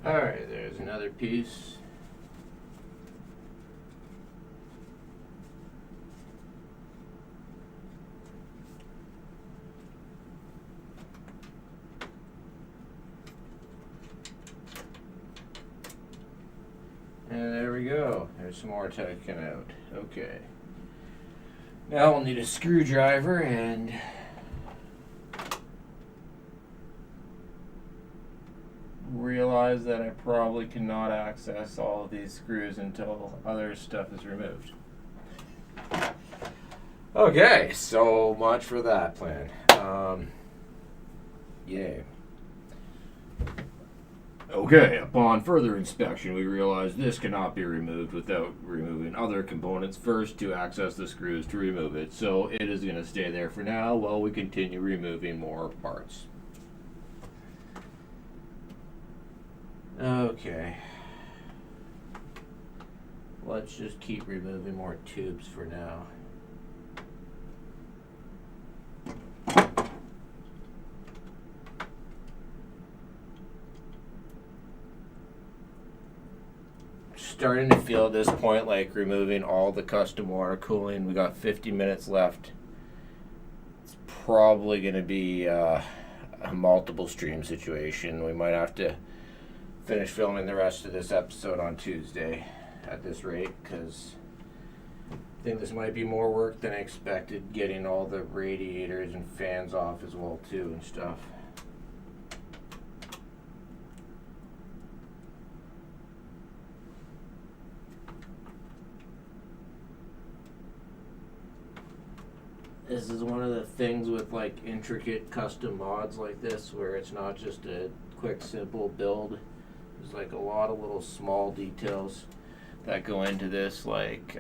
Alright, there's another piece. And there we go. There's some more taken out. Okay. Now we'll need a screwdriver and realize that I probably cannot access all of these screws until other stuff is removed. Okay, so much for that plan. Yay. Okay, upon further inspection, we realized this cannot be removed without removing other components first to access the screws to remove it. So it is going to stay there for now while we continue removing more parts. Okay. Let's just keep removing more tubes for now. Starting to feel at this point like removing all the custom water cooling. We got 50 minutes left. It's probably going to be a multiple stream situation. We might have to finish filming the rest of this episode on Tuesday at this rate, because I think this might be more work than I expected, getting all the radiators and fans off as well too and stuff. This is one of the things with like intricate custom mods like this, where it's not just a quick simple build. There's like a lot of little small details that go into this, like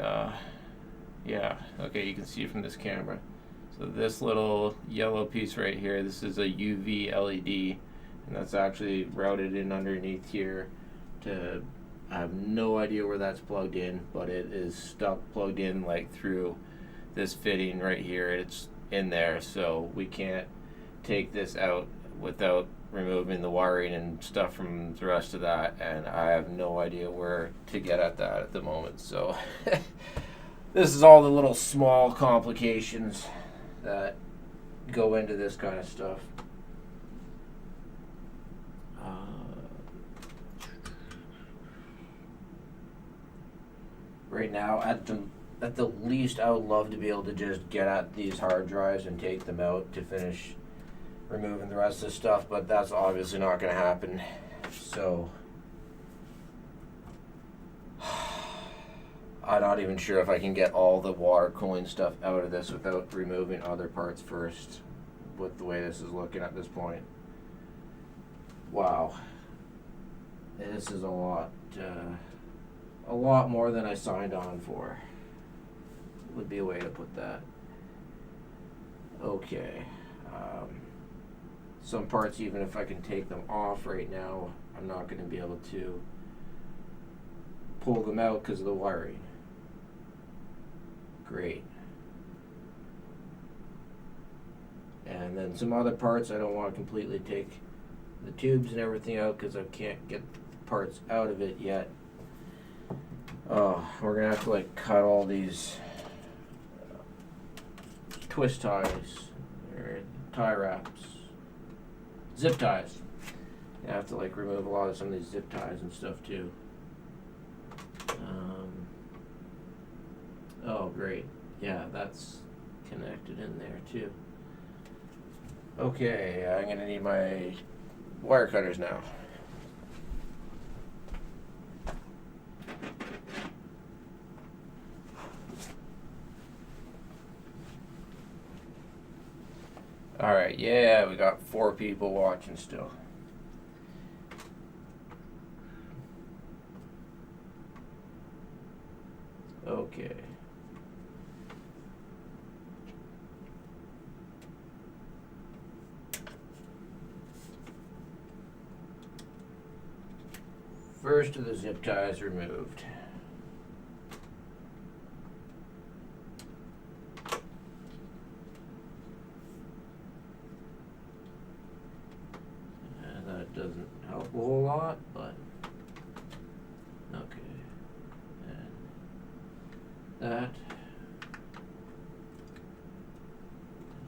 yeah, okay, you can see from this camera. So this little yellow piece right here, this is a UV LED, and that's actually routed in underneath here to, I have no idea where that's plugged in, but it is stuck plugged in like through this fitting right here. It's in there, so we can't take this out without removing the wiring and stuff from the rest of that, and I have no idea where to get at that at the moment. So this is all the little small complications that go into this kind of stuff. Right now, at the least, I would love to be able to just get at these hard drives and take them out to finish removing the rest of the stuff, but that's obviously not going to happen. So I'm not even sure if I can get all the water cooling stuff out of this without removing other parts first, with the way this is looking at this point. Wow. This is a lot more than I signed on for, would be a way to put that. Okay. Some parts, even if I can take them off right now, I'm not going to be able to pull them out because of the wiring. Great. And then some other parts, I don't want to completely take the tubes and everything out because I can't get the parts out of it yet. Oh, we're going to have to like cut all these twist ties or tie wraps, zip ties. You have to like remove a lot of some of these zip ties and stuff too. Oh great, yeah, that's connected in there too. Okay, I'm gonna need my wire cutters now. Alright, yeah, we got 4 people watching still. Okay. First of the zip ties removed. Doesn't help a whole lot, but that.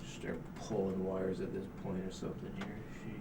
Start pulling wires at this point or something here. Sheesh.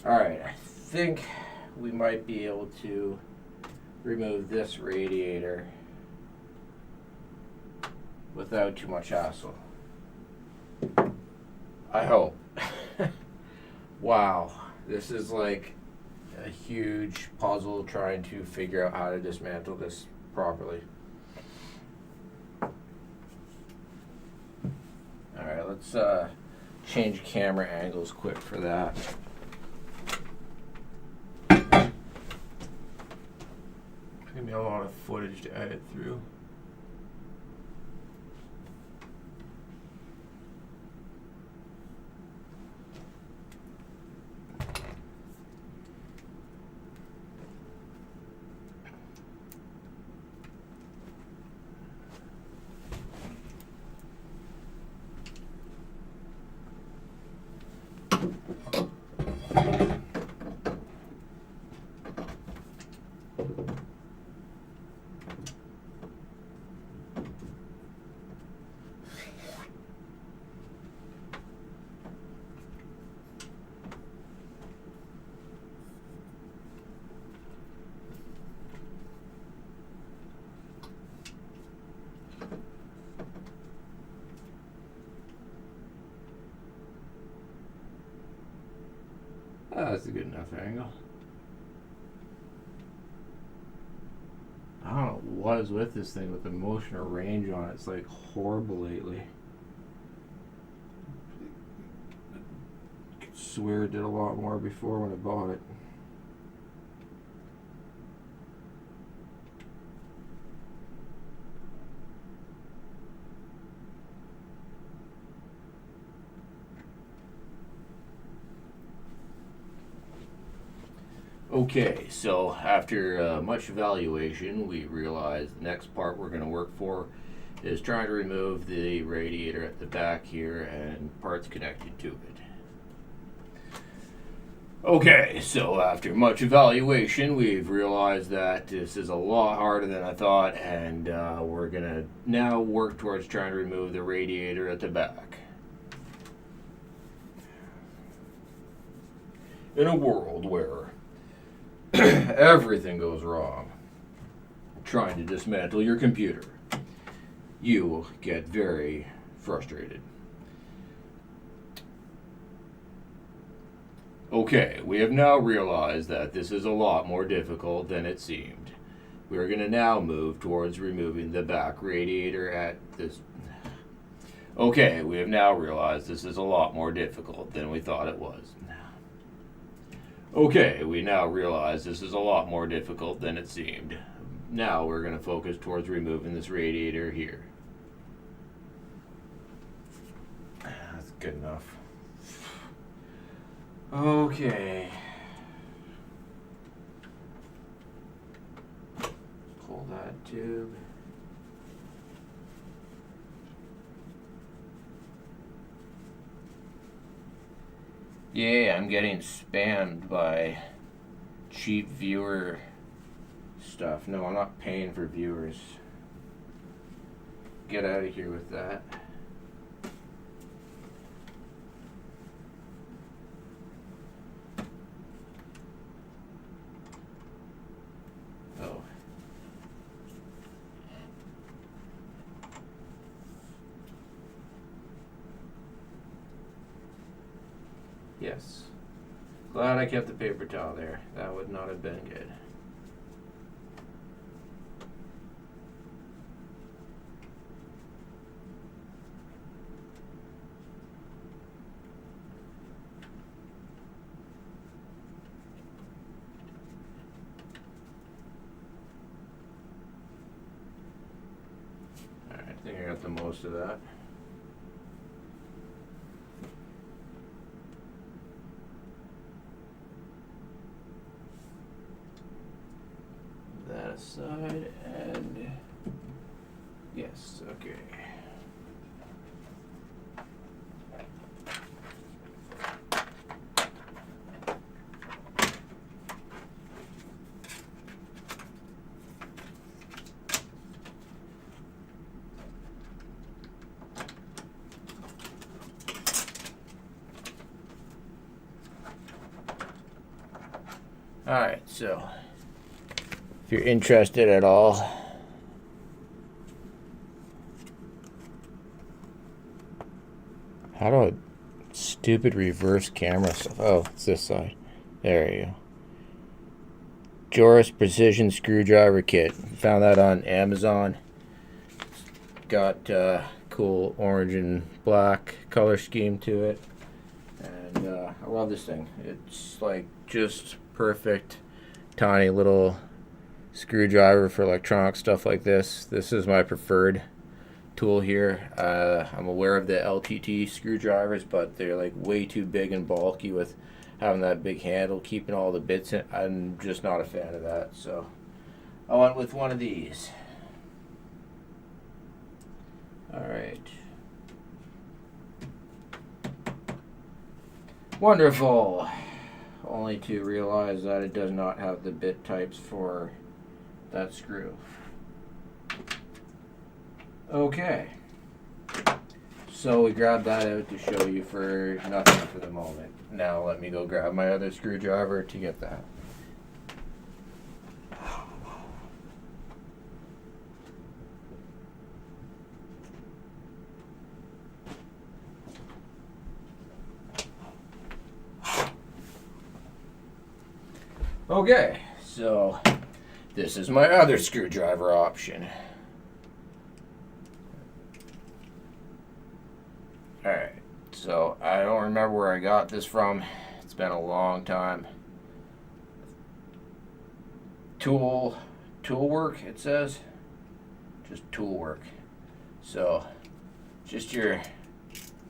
Alright, I think we might be able to remove this radiator without too much hassle. I hope. Wow, this is like a huge puzzle trying to figure out how to dismantle this properly. Alright, let's change camera angles quick for that. Give me a lot of footage to edit through. That's a good enough angle. I don't know what is with this thing with the motion or range on it. It's like horrible lately. I swear it did a lot more before when I bought it. Okay, so after much evaluation, we realized the next part we're going to work for is trying to remove the radiator at the back here and parts connected to it. Okay, so after much evaluation, we've realized that this is a lot harder than I thought, and we're going to now work towards trying to remove the radiator at the back. In a world where everything goes wrong trying to dismantle your computer, you will get very frustrated. Okay, we have now realized that this is a lot more difficult than it seemed. We are going to now move towards removing the back radiator at this. Okay, we have now realized this is a lot more difficult than we thought it was. Okay, we now realize this is a lot more difficult than it seemed. Now we're going to focus towards removing this radiator here. That's good enough. Okay. Pull that tube. Yeah, I'm getting spammed by cheap viewer stuff. No, I'm not paying for viewers. Get out of here with that. Oh. Yes. Glad I kept the paper towel there. That would not have been good. Alright. think I got the most of that. That aside, and yes, okay. Alright, so if you're interested at all, how do I stupid reverse camera stuff? Oh, it's this side. There you go. Joris Precision Screwdriver Kit. Found that on Amazon. Got cool orange and black color scheme to it. And I love this thing. It's like just perfect tiny little screwdriver for electronic stuff like this. This is my preferred tool here. I'm aware of the LTT screwdrivers, but they're like way too big and bulky with having that big handle, keeping all the bits in. I'm just not a fan of that, so I went with one of these. Alright. Wonderful. Only to realize that it does not have the bit types for that screw. Okay. So we grabbed that out to show you for nothing for the moment. Now let me go grab my other screwdriver to get that. Okay, so this is my other screwdriver option. Alright, so I don't remember where I got this from. It's been a long time. Tool work, it says. Just tool work. So, just your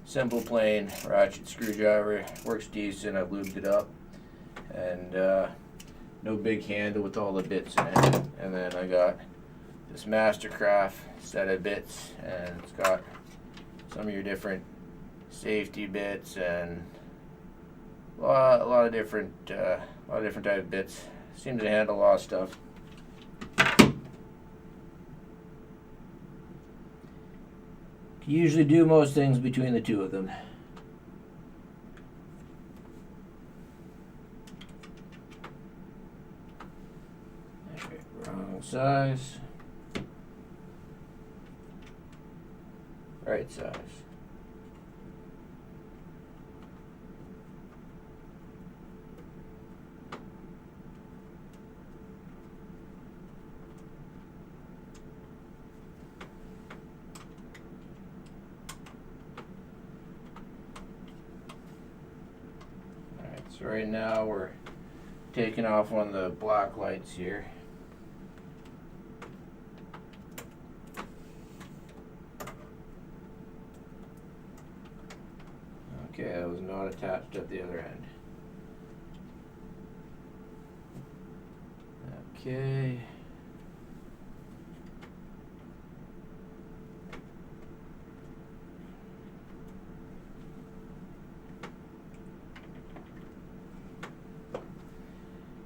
simple plain ratchet screwdriver. Works decent, I've lubed it up. And no big handle with all the bits in it. And then I got this Mastercraft set of bits, and it's got some of your different safety bits and a lot of different type of bits. Seems to handle a lot of stuff. Can usually do most things between the two of them. Okay, wrong size. Right size. So right now we're taking off one of the black lights here. Okay, that was not attached at the other end. Okay.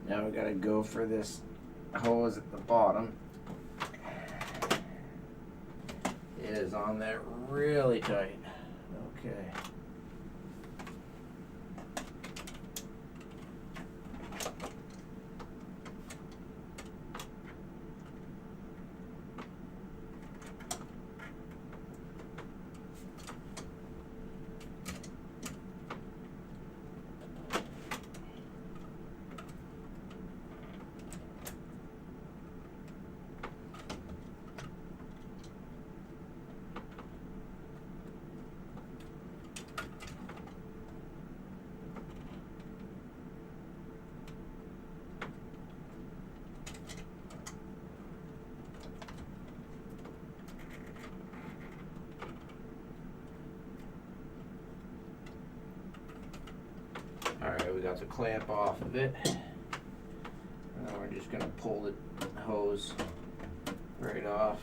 Now we gotta go for this hose at the bottom. It is on there really tight. Okay. got the clamp off of it. Now we're just going to pull the hose right off.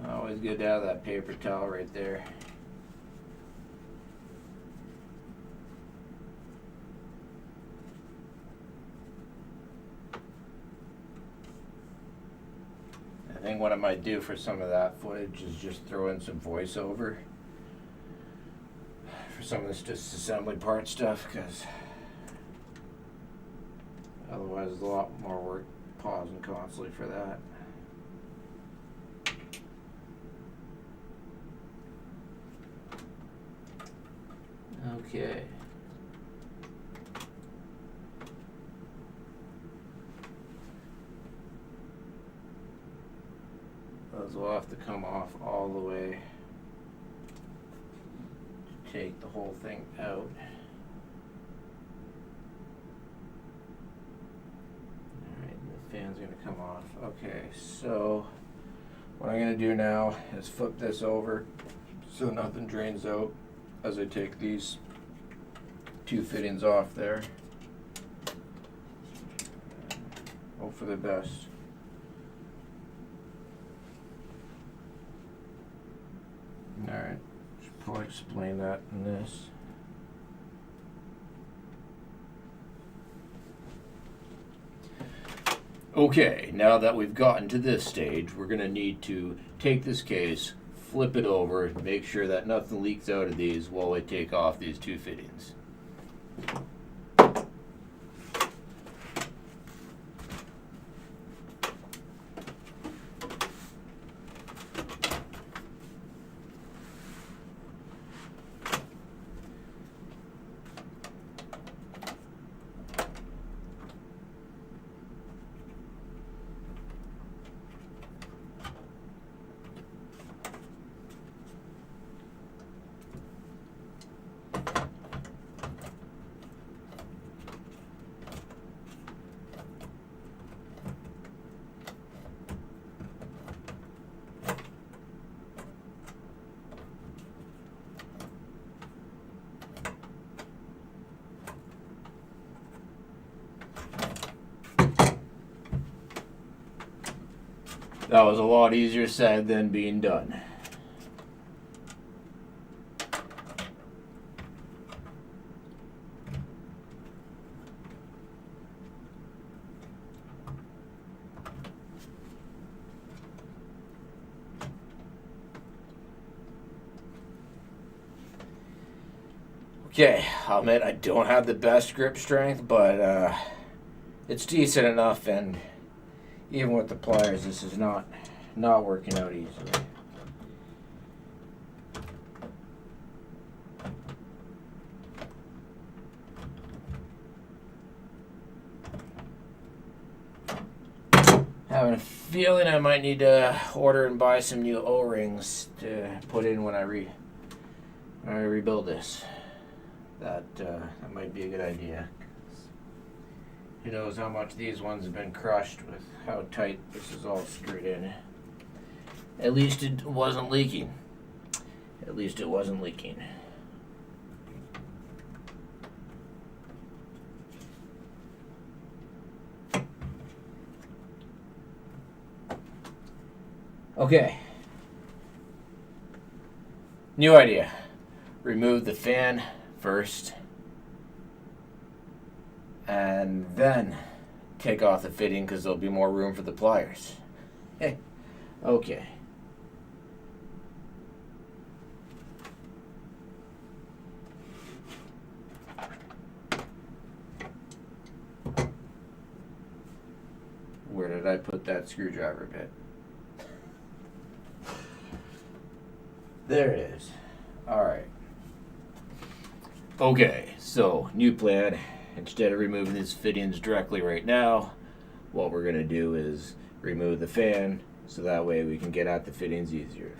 Always good to have that paper towel right there. I think what I might do for some of that footage is just throw in some voiceover for some of this disassembly part stuff, because otherwise there's a lot more work pausing constantly for that. Okay. Those will have to come off all the way to take the whole thing out. Alright, the fan's going to come off. Okay, so what I'm going to do now is flip this over so nothing drains out as I take these two fittings off there. Hope for the best. Alright, should probably explain that in this. Okay, now that we've gotten to this stage, we're going to need to take this case, flip it over, make sure that nothing leaks out of these while I take off these two fittings. That was a lot easier said than being done. Okay, I'll admit I don't have the best grip strength, but it's decent enough, and even with the pliers, this is not working out easily. Having a feeling I might need to order and buy some new O-rings to put in when I rebuild this. That might be a good idea. Who knows how much these ones have been crushed with how tight this is all screwed in. At least it wasn't leaking. At least it wasn't leaking. Okay. New idea. Remove the fan first, and then take off the fitting because there'll be more room for the pliers. Hey, okay. Where did I put that screwdriver bit? There it is. All right. Okay, so new plan. Instead of removing these fittings directly right now, what we're going to do is remove the fan so that way we can get at the fittings easier.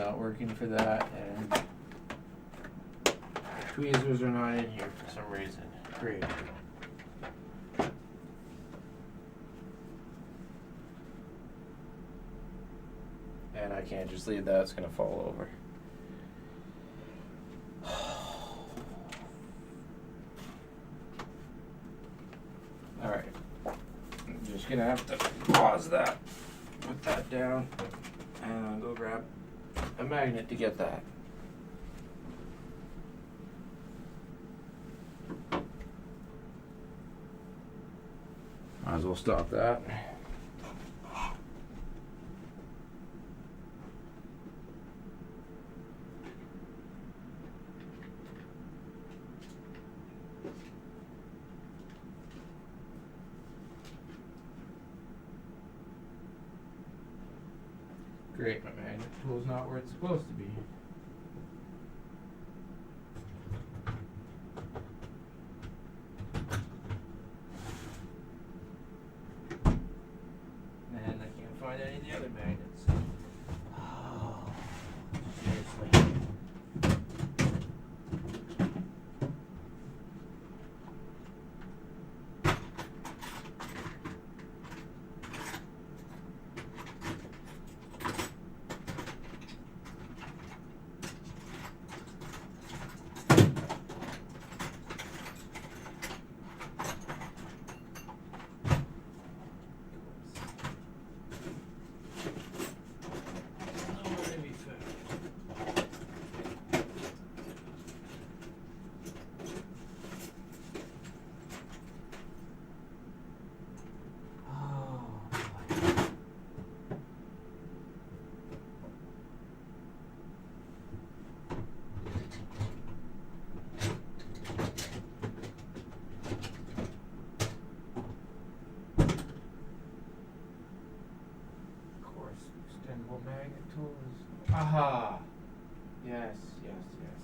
not working for that, and tweezers are not in here for some reason. Great. And I can't just leave that, it's going to fall over. Alright. I'm just going to have to pause that, put that down, and go grab a magnet to get that. Might as well stop that. Great, my magnet tool's not where it's supposed to be. And I can't find any of the other magnets. Oh, seriously. Extendable magnet tool is. Aha! Yes, yes, yes.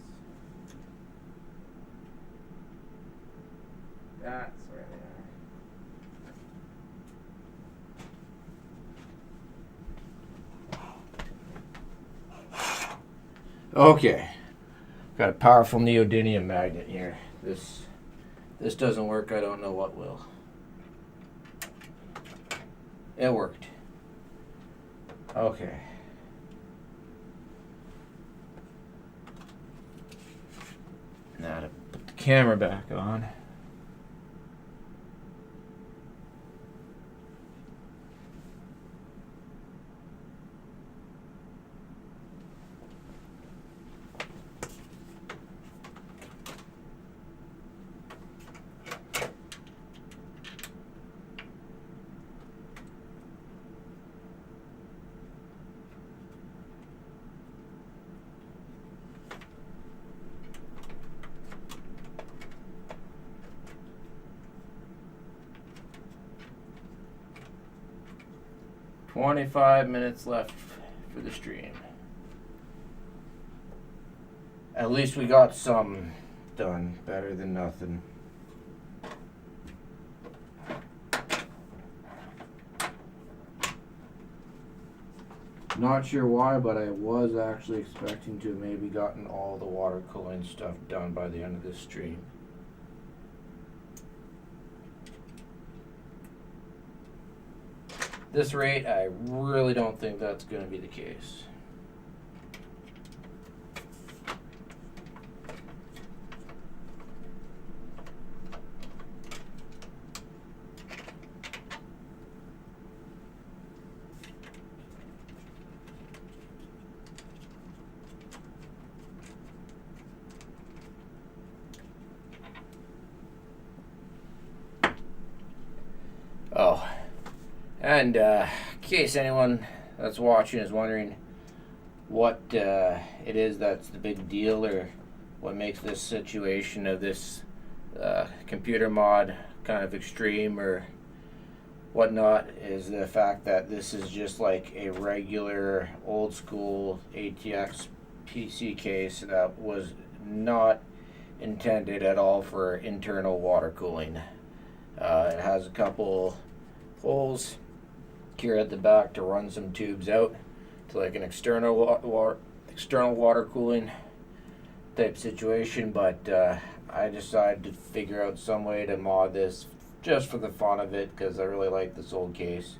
That's where they are. Okay. Got a powerful neodymium magnet here. This doesn't work, I don't know what will. It worked. Okay. Now to put the camera back on. "25 minutes left for the stream. At least we got some done. Better than nothing. Not sure why, but I was actually expecting to have maybe gotten all the water cooling stuff done by the end of this stream. This rate, I really don't think that's going to be the case. Oh. And in case anyone that's watching is wondering what it is that's the big deal or what makes this situation of this computer mod kind of extreme or whatnot, is the fact that this is just like a regular old school ATX PC case that was not intended at all for internal water cooling. It has a couple holes here at the back to run some tubes out to like an external external water cooling type situation, but I decided to figure out some way to mod this just for the fun of it, because I really like this old case,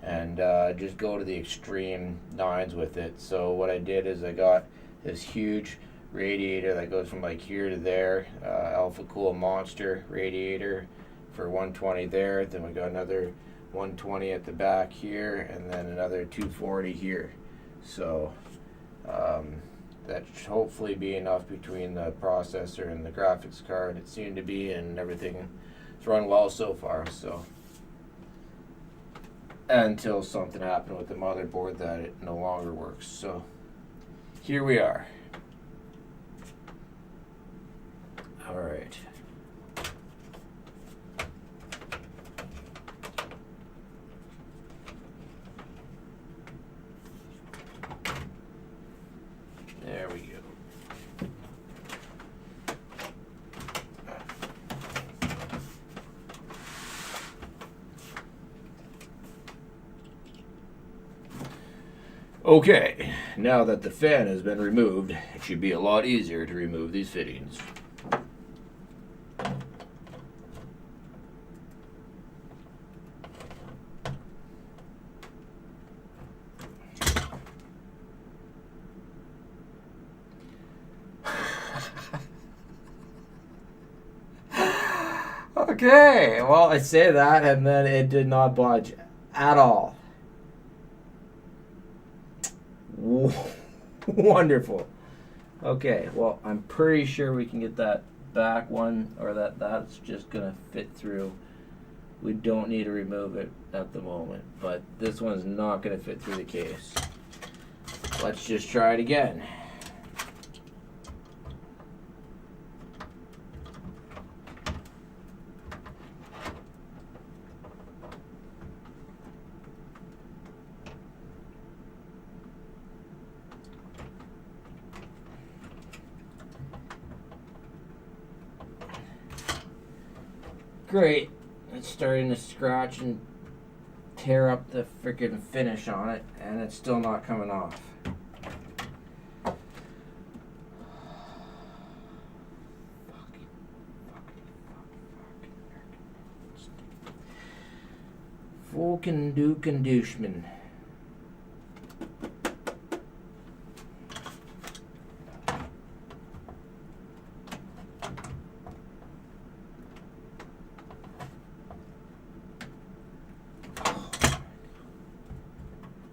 and just go to the extreme nines with it. So what I did is I got this huge radiator that goes from like here to there, Alpha Cool Monster radiator for 120 there. Then we got another 120 at the back here, and then another 240 here. So that should hopefully be enough between the processor and the graphics card. It seemed to be, and everything has run well so far. So until something happened with the motherboard that it no longer works. So here we are. All right. There we go. Okay, now that the fan has been removed, it should be a lot easier to remove these fittings. Okay, well, I say that, and then it did not budge at all. Wonderful. Okay, well, I'm pretty sure we can get that back one, or that's just going to fit through. We don't need to remove it at the moment, but this one's not going to fit through the case. Let's just try it again. Great. It's starting to scratch and tear up the freaking finish on it, and it's still not coming off. Fucking Duke and Douchman.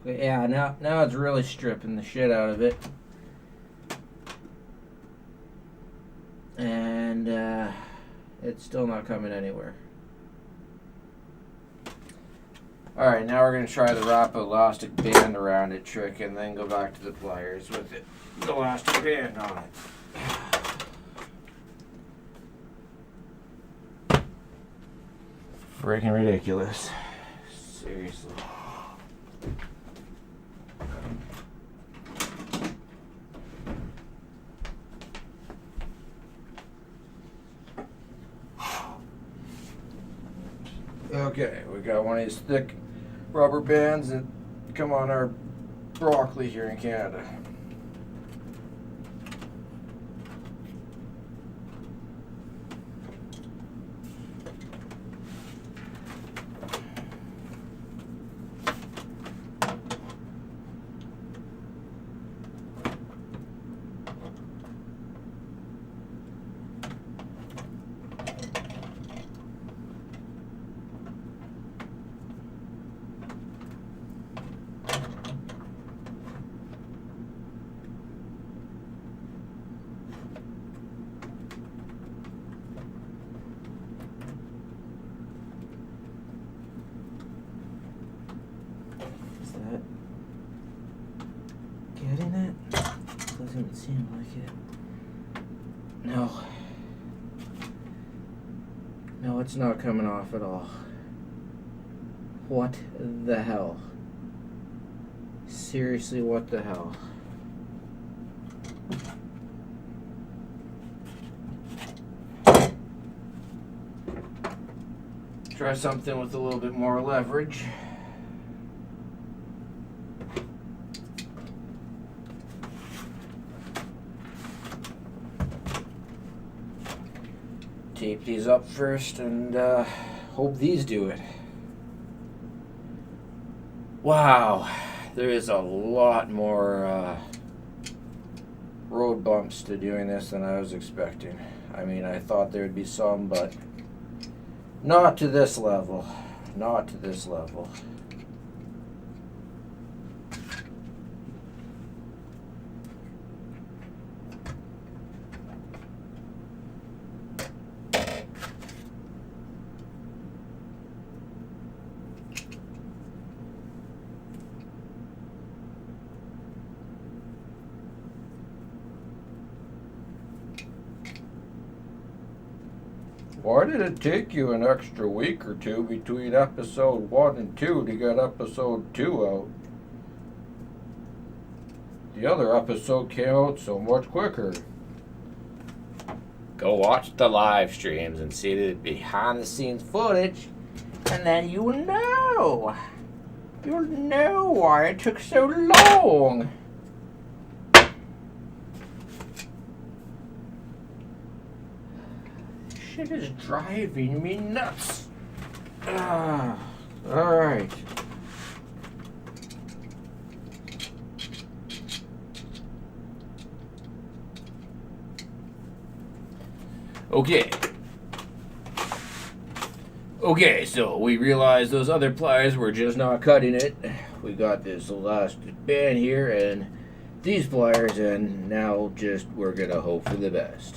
Yeah, now it's really stripping the shit out of it. And it's still not coming anywhere. Alright, now we're going to try the wrap elastic band around it trick, and then go back to the pliers with it. The elastic band on it. Freaking ridiculous. Seriously. Okay, we got one of these thick rubber bands that come on our broccoli here in Canada. Getting it? Doesn't seem like it. No. No, it's not coming off at all. What the hell? Seriously, what the hell? Try something with a little bit more leverage. tape these up first and hope these do it. Wow, there is a lot more road bumps to doing this than I was expecting. I mean, I thought there'd be some, but not to this level. Not to this level. Why did it take you an extra week or two between episode 1 and 2 to get episode 2 out? The other episode came out so much quicker. Go watch the live streams and see the behind the scenes footage, and then you'll know. You'll know why it took so long. Shit is driving me nuts. Alright. Okay, so we realized those other pliers were just not cutting it. We got this elastic band here and these pliers, and now just we're gonna hope for the best.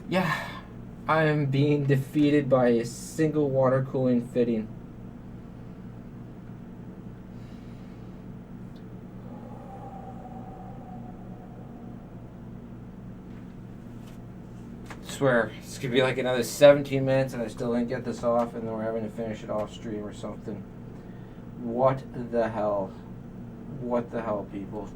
Yeah, I am being defeated by a single water cooling fitting. I swear, it's gonna be like another 17 minutes and I still didn't get this off, and then we're having to finish it off stream or something. What the hell? What the hell, people?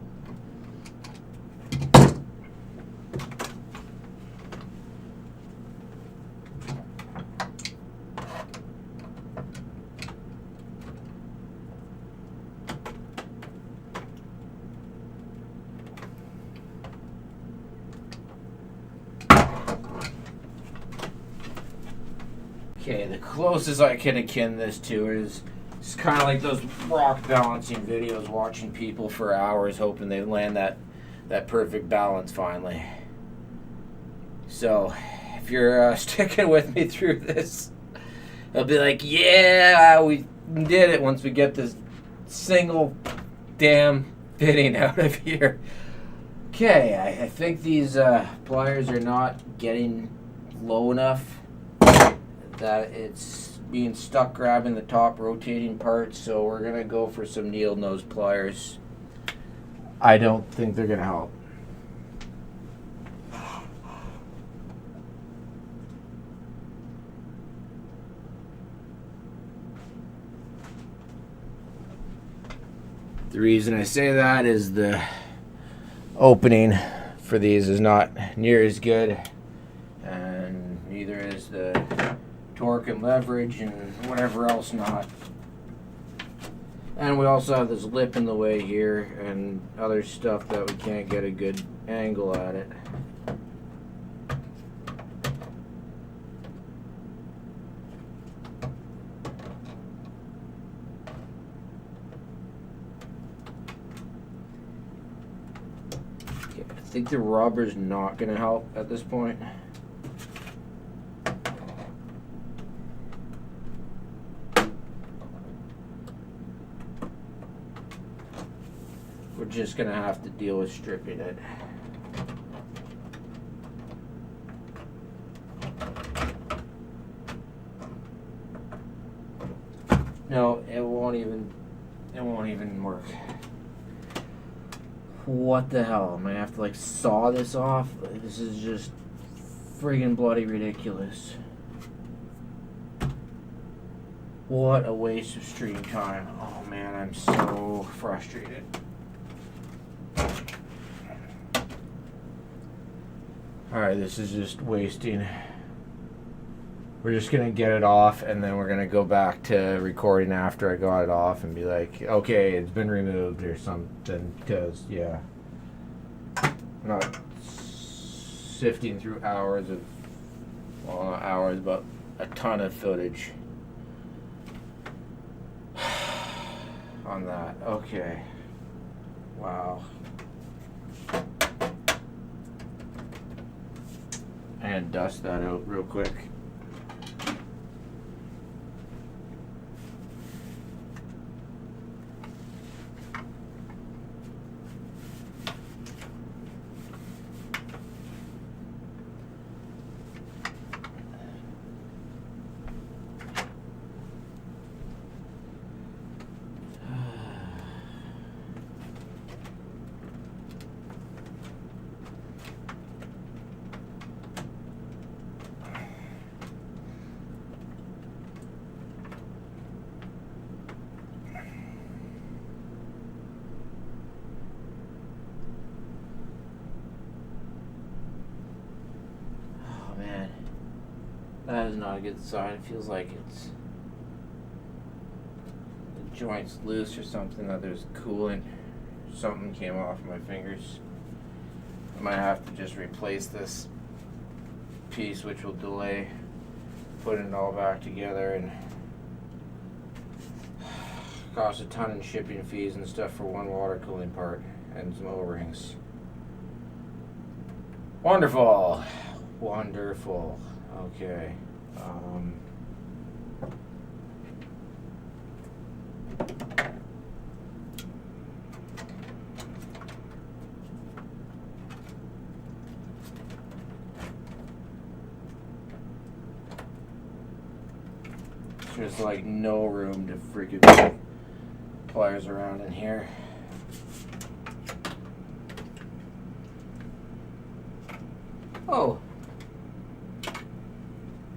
Okay, the closest I can akin this to is it's kind of like those rock balancing videos, watching people for hours hoping they land that perfect balance finally. So, if you're sticking with me through this, I'll be like, yeah, we did it once we get this single damn fitting out of here. Okay, I think these pliers are not getting low enough that it's being stuck grabbing the top rotating part, so we're gonna go for some needle nose pliers. I don't think they're gonna help. The reason I say that is the opening for these is not near as good, and neither is the torque and leverage and whatever else not. And we also have this lip in the way here and other stuff that we can't get a good angle at it. Okay, I think the rubber's not going to help at this point. We're just gonna have to deal with stripping it. No, it won't even work. What the hell? Am I gonna have to like saw this off? This is just friggin' bloody ridiculous. What a waste of stream time. Oh man, I'm so frustrated. Alright, this is just wasting. We're just gonna get it off and then we're gonna go back to recording after I got it off and be like, okay, it's been removed or something, because yeah, I'm not sifting through hours of, well, not hours, but a ton of footage on that. Okay. Wow. And dust that out real quick. That is not a good sign. It feels like it's the joint's loose or something, that there's coolant. Something came off my fingers. I might have to just replace this piece, which will delay putting it all back together and cost a ton in shipping fees and stuff for one water cooling part and some O-rings. Wonderful. Wonderful. Okay. There's like no room to freaking pliers around in here. Oh.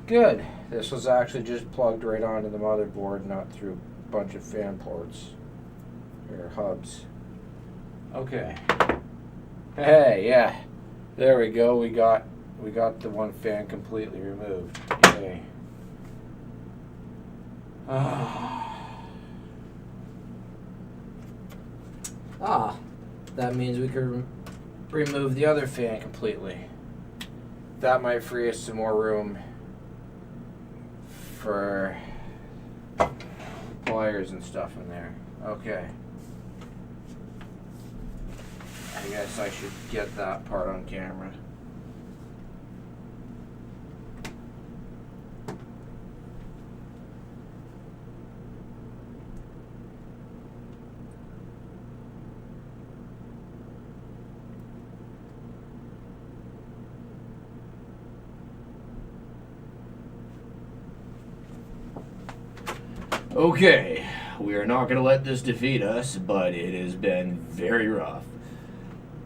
Good. This was actually just plugged right onto the motherboard, not through a bunch of fan ports or hubs. Okay. Hey, yeah. There we go. We got the one fan completely removed. Yay. That means we could remove the other fan completely. That might free us some more room for pliers and stuff in there. Okay. I guess I should get that part on camera. Okay, we are not going to let this defeat us, but it has been very rough.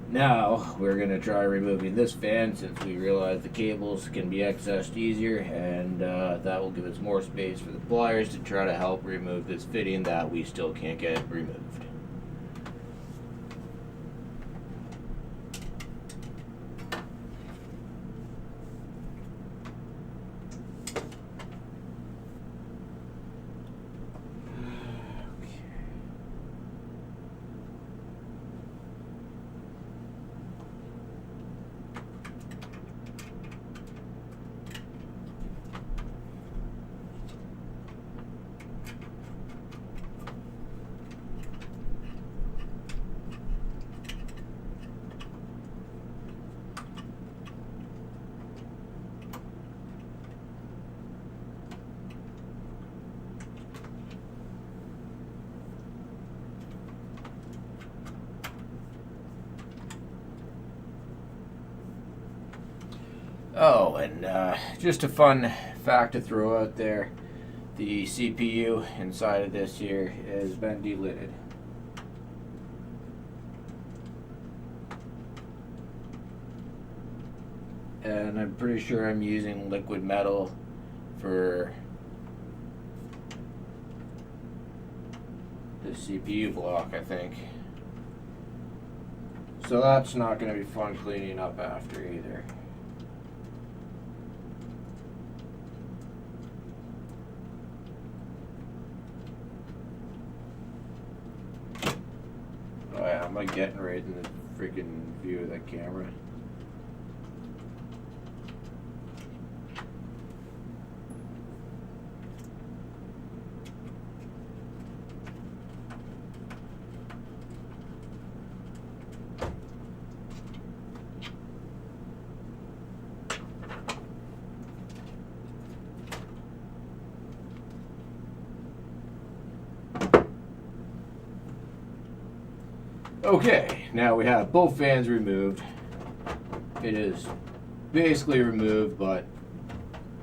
Now, we're going to try removing this fan since we realize the cables can be accessed easier, and that will give us more space for the pliers to try to help remove this fitting that we still can't get removed. Oh, and just a fun fact to throw out there. the CPU inside of this here has been delidded. And I'm pretty sure I'm using liquid metal for the CPU block, I think. So that's not going to be fun cleaning up after either. Oh yeah, I'm like getting right in the freaking view of that camera. Okay, now we have both fans removed. It is basically removed, but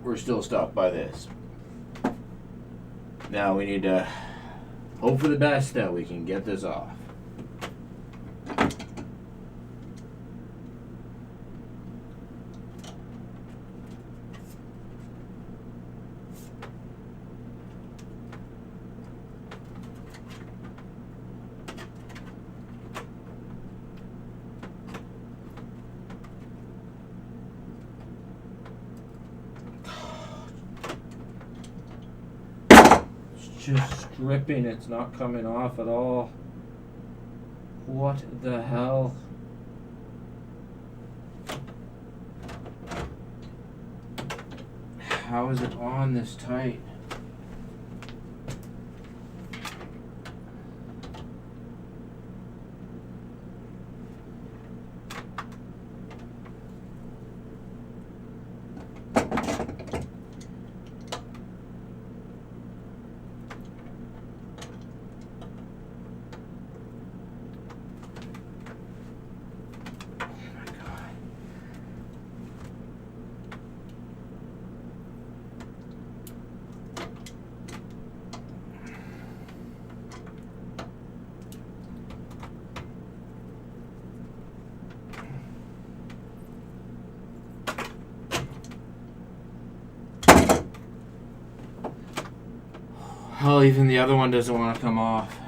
we're still stuck by this. Now we need to hope for the best that we can get this off. Just stripping, it's not coming off at all. What the hell? How is it on this tight? Hell, even the other one doesn't want to come off.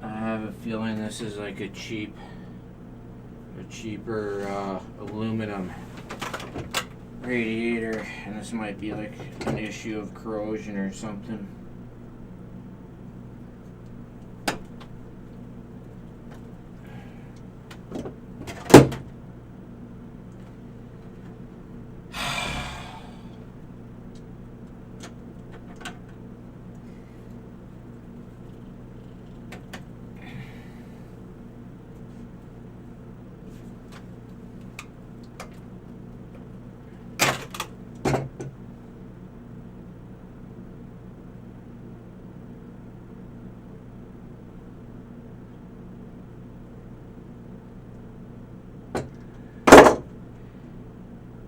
I have a feeling this is like a cheaper aluminum radiator, and this might be like an issue of corrosion or something.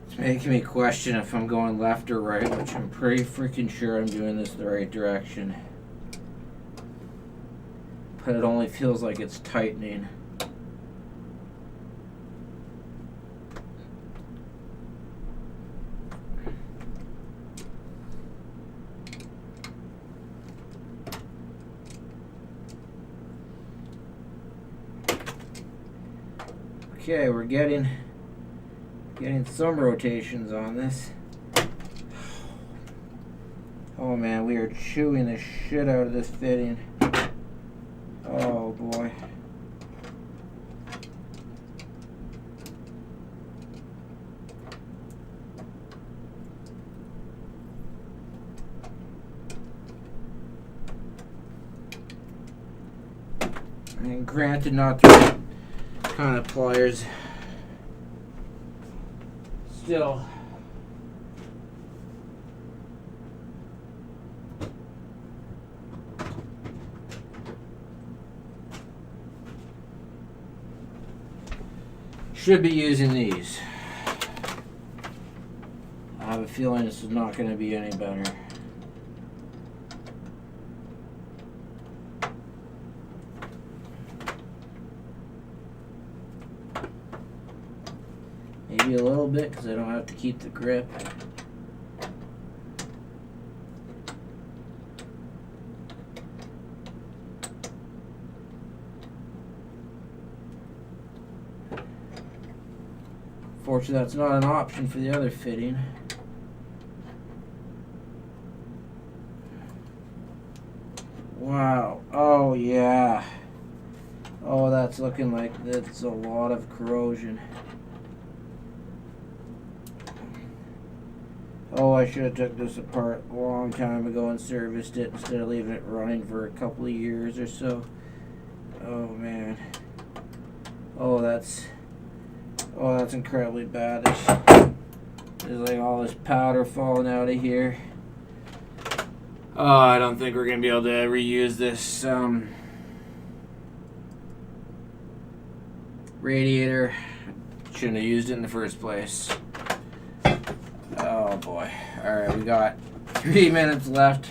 It's making me question if I'm going left or right, which I'm pretty freaking sure I'm doing this the right direction. But it only feels like it's tightening. Okay, we're getting some rotations on this. Oh man, we are chewing the shit out of this fitting. Oh boy. And granted, not the right kind of pliers. Still, Should be using these. I have a feeling this is not going to be any better. Maybe a little bit because I don't have to keep the grip. Fortunately, that's not an option for the other fitting. Wow. Oh, yeah. Oh, that's looking like that's a lot of corrosion. Oh, I should have took this apart a long time ago and serviced it instead of leaving it running for a couple of years or so. Oh, man. Oh, that's incredibly bad. There's like all this powder falling out of here. Oh, I don't think we're going to be able to reuse this radiator. Shouldn't have used it in the first place. Oh boy. Alright, we got 3 minutes left.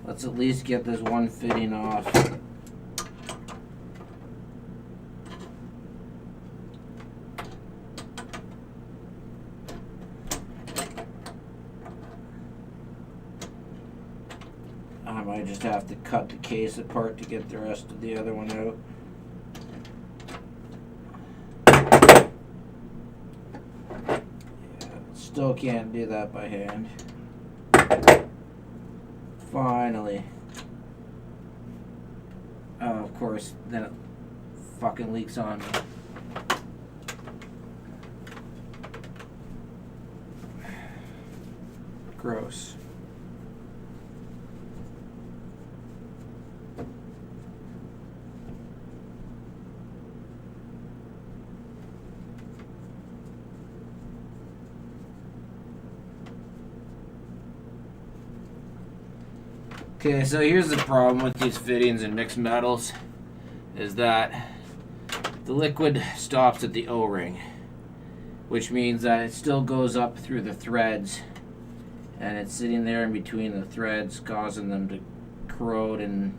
Let's at least get this one fitting off. I might just have to cut the case apart to get the rest of the other one out. Still can't do that by hand. Finally. Oh, of course, then it fucking leaks on me. Gross. Okay, so here's the problem with these fittings and mixed metals, is that the liquid stops at the O-ring, which means that it still goes up through the threads, and it's sitting there in between the threads, causing them to corrode and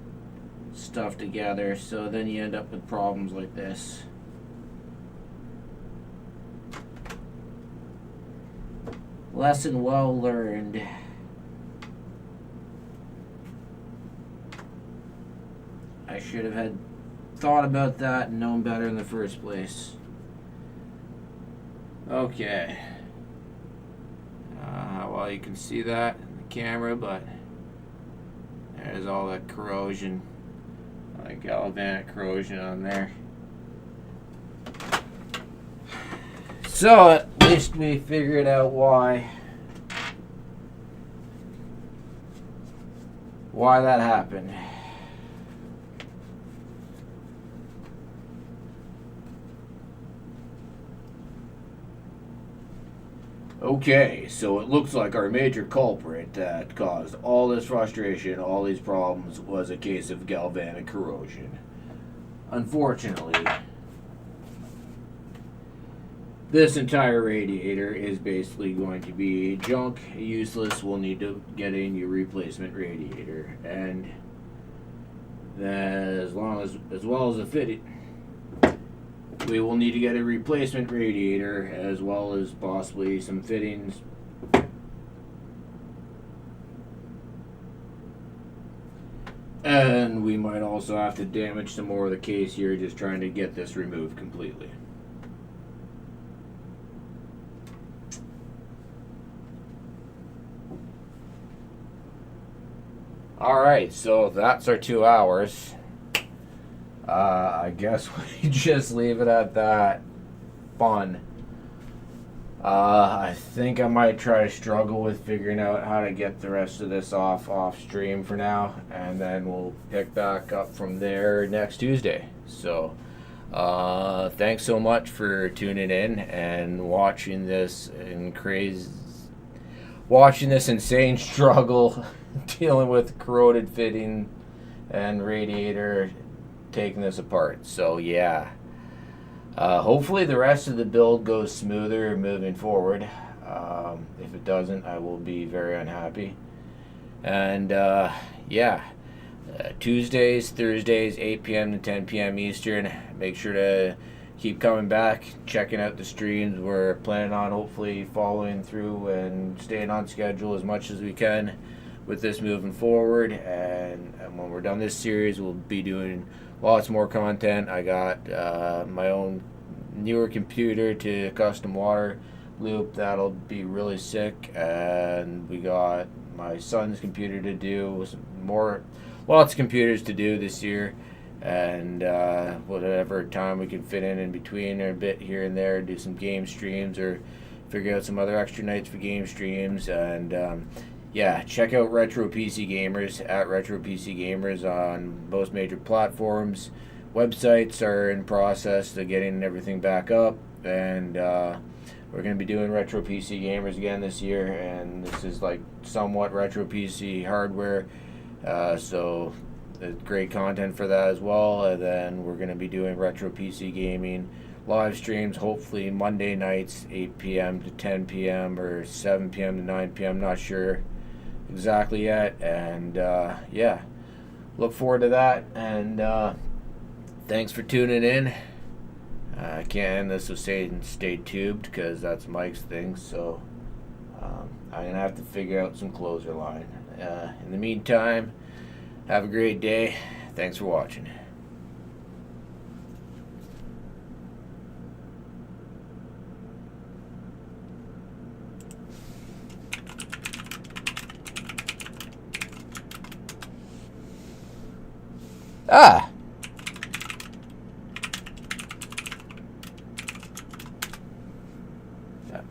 stuff together, so then you end up with problems like this. Lesson well learned. I should have had thought about that and known better in the first place. Okay. Well, you can see that in the camera, but there's all that corrosion, like galvanic corrosion on there. So at least we figured out why that happened. Okay, so it looks like our major culprit that caused all this frustration, all these problems, was a case of galvanic corrosion. Unfortunately, this entire radiator is basically going to be junk, useless. We'll need to get a new replacement radiator, and as well as a fitting. We will need to get a replacement radiator as well as possibly some fittings. And we might also have to damage some more of the case here, just trying to get this removed completely. Alright, so that's our 2 hours. I guess we just leave it at that. Fun. I think I might try to struggle with figuring out how to get the rest of this off stream for now, and then we'll pick back up from there next Tuesday. So thanks so much for tuning in and watching this insane struggle dealing with corroded fitting and radiator, taking this apart. So yeah, Hopefully the rest of the build goes smoother moving forward. If it doesn't, I will be very unhappy. And Tuesdays, Thursdays, 8 p.m. to 10 p.m. Eastern. Make sure to keep coming back, checking out the streams. We're planning on hopefully following through and staying on schedule as much as we can with this moving forward. And when we're done this series, we'll be doing lots more content. I got my own newer computer to custom water loop. That'll be really sick. And we got my son's computer to do, lots of computers to do this year. And whatever time we can fit in between, or a bit here and there, do some game streams or figure out some other extra nights for game streams. And check out Retro PC Gamers at Retro PC Gamers on most major platforms. Websites are in process of getting everything back up, and we're going to be doing Retro PC Gamers again this year, and this is like somewhat Retro PC hardware, so there's great content for that as well. And then we're going to be doing Retro PC Gaming live streams, hopefully Monday nights, 8 p.m. to 10 p.m. or 7 p.m. to 9 p.m. Not sure exactly yet. And look forward to that. And thanks for tuning in. I can't end this with saying stay tubed, because that's Mike's thing. So I'm going to have to figure out some closer line. In the meantime, have a great day. Thanks for watching.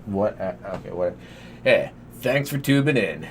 What? Okay, what? Hey, thanks for tubing in.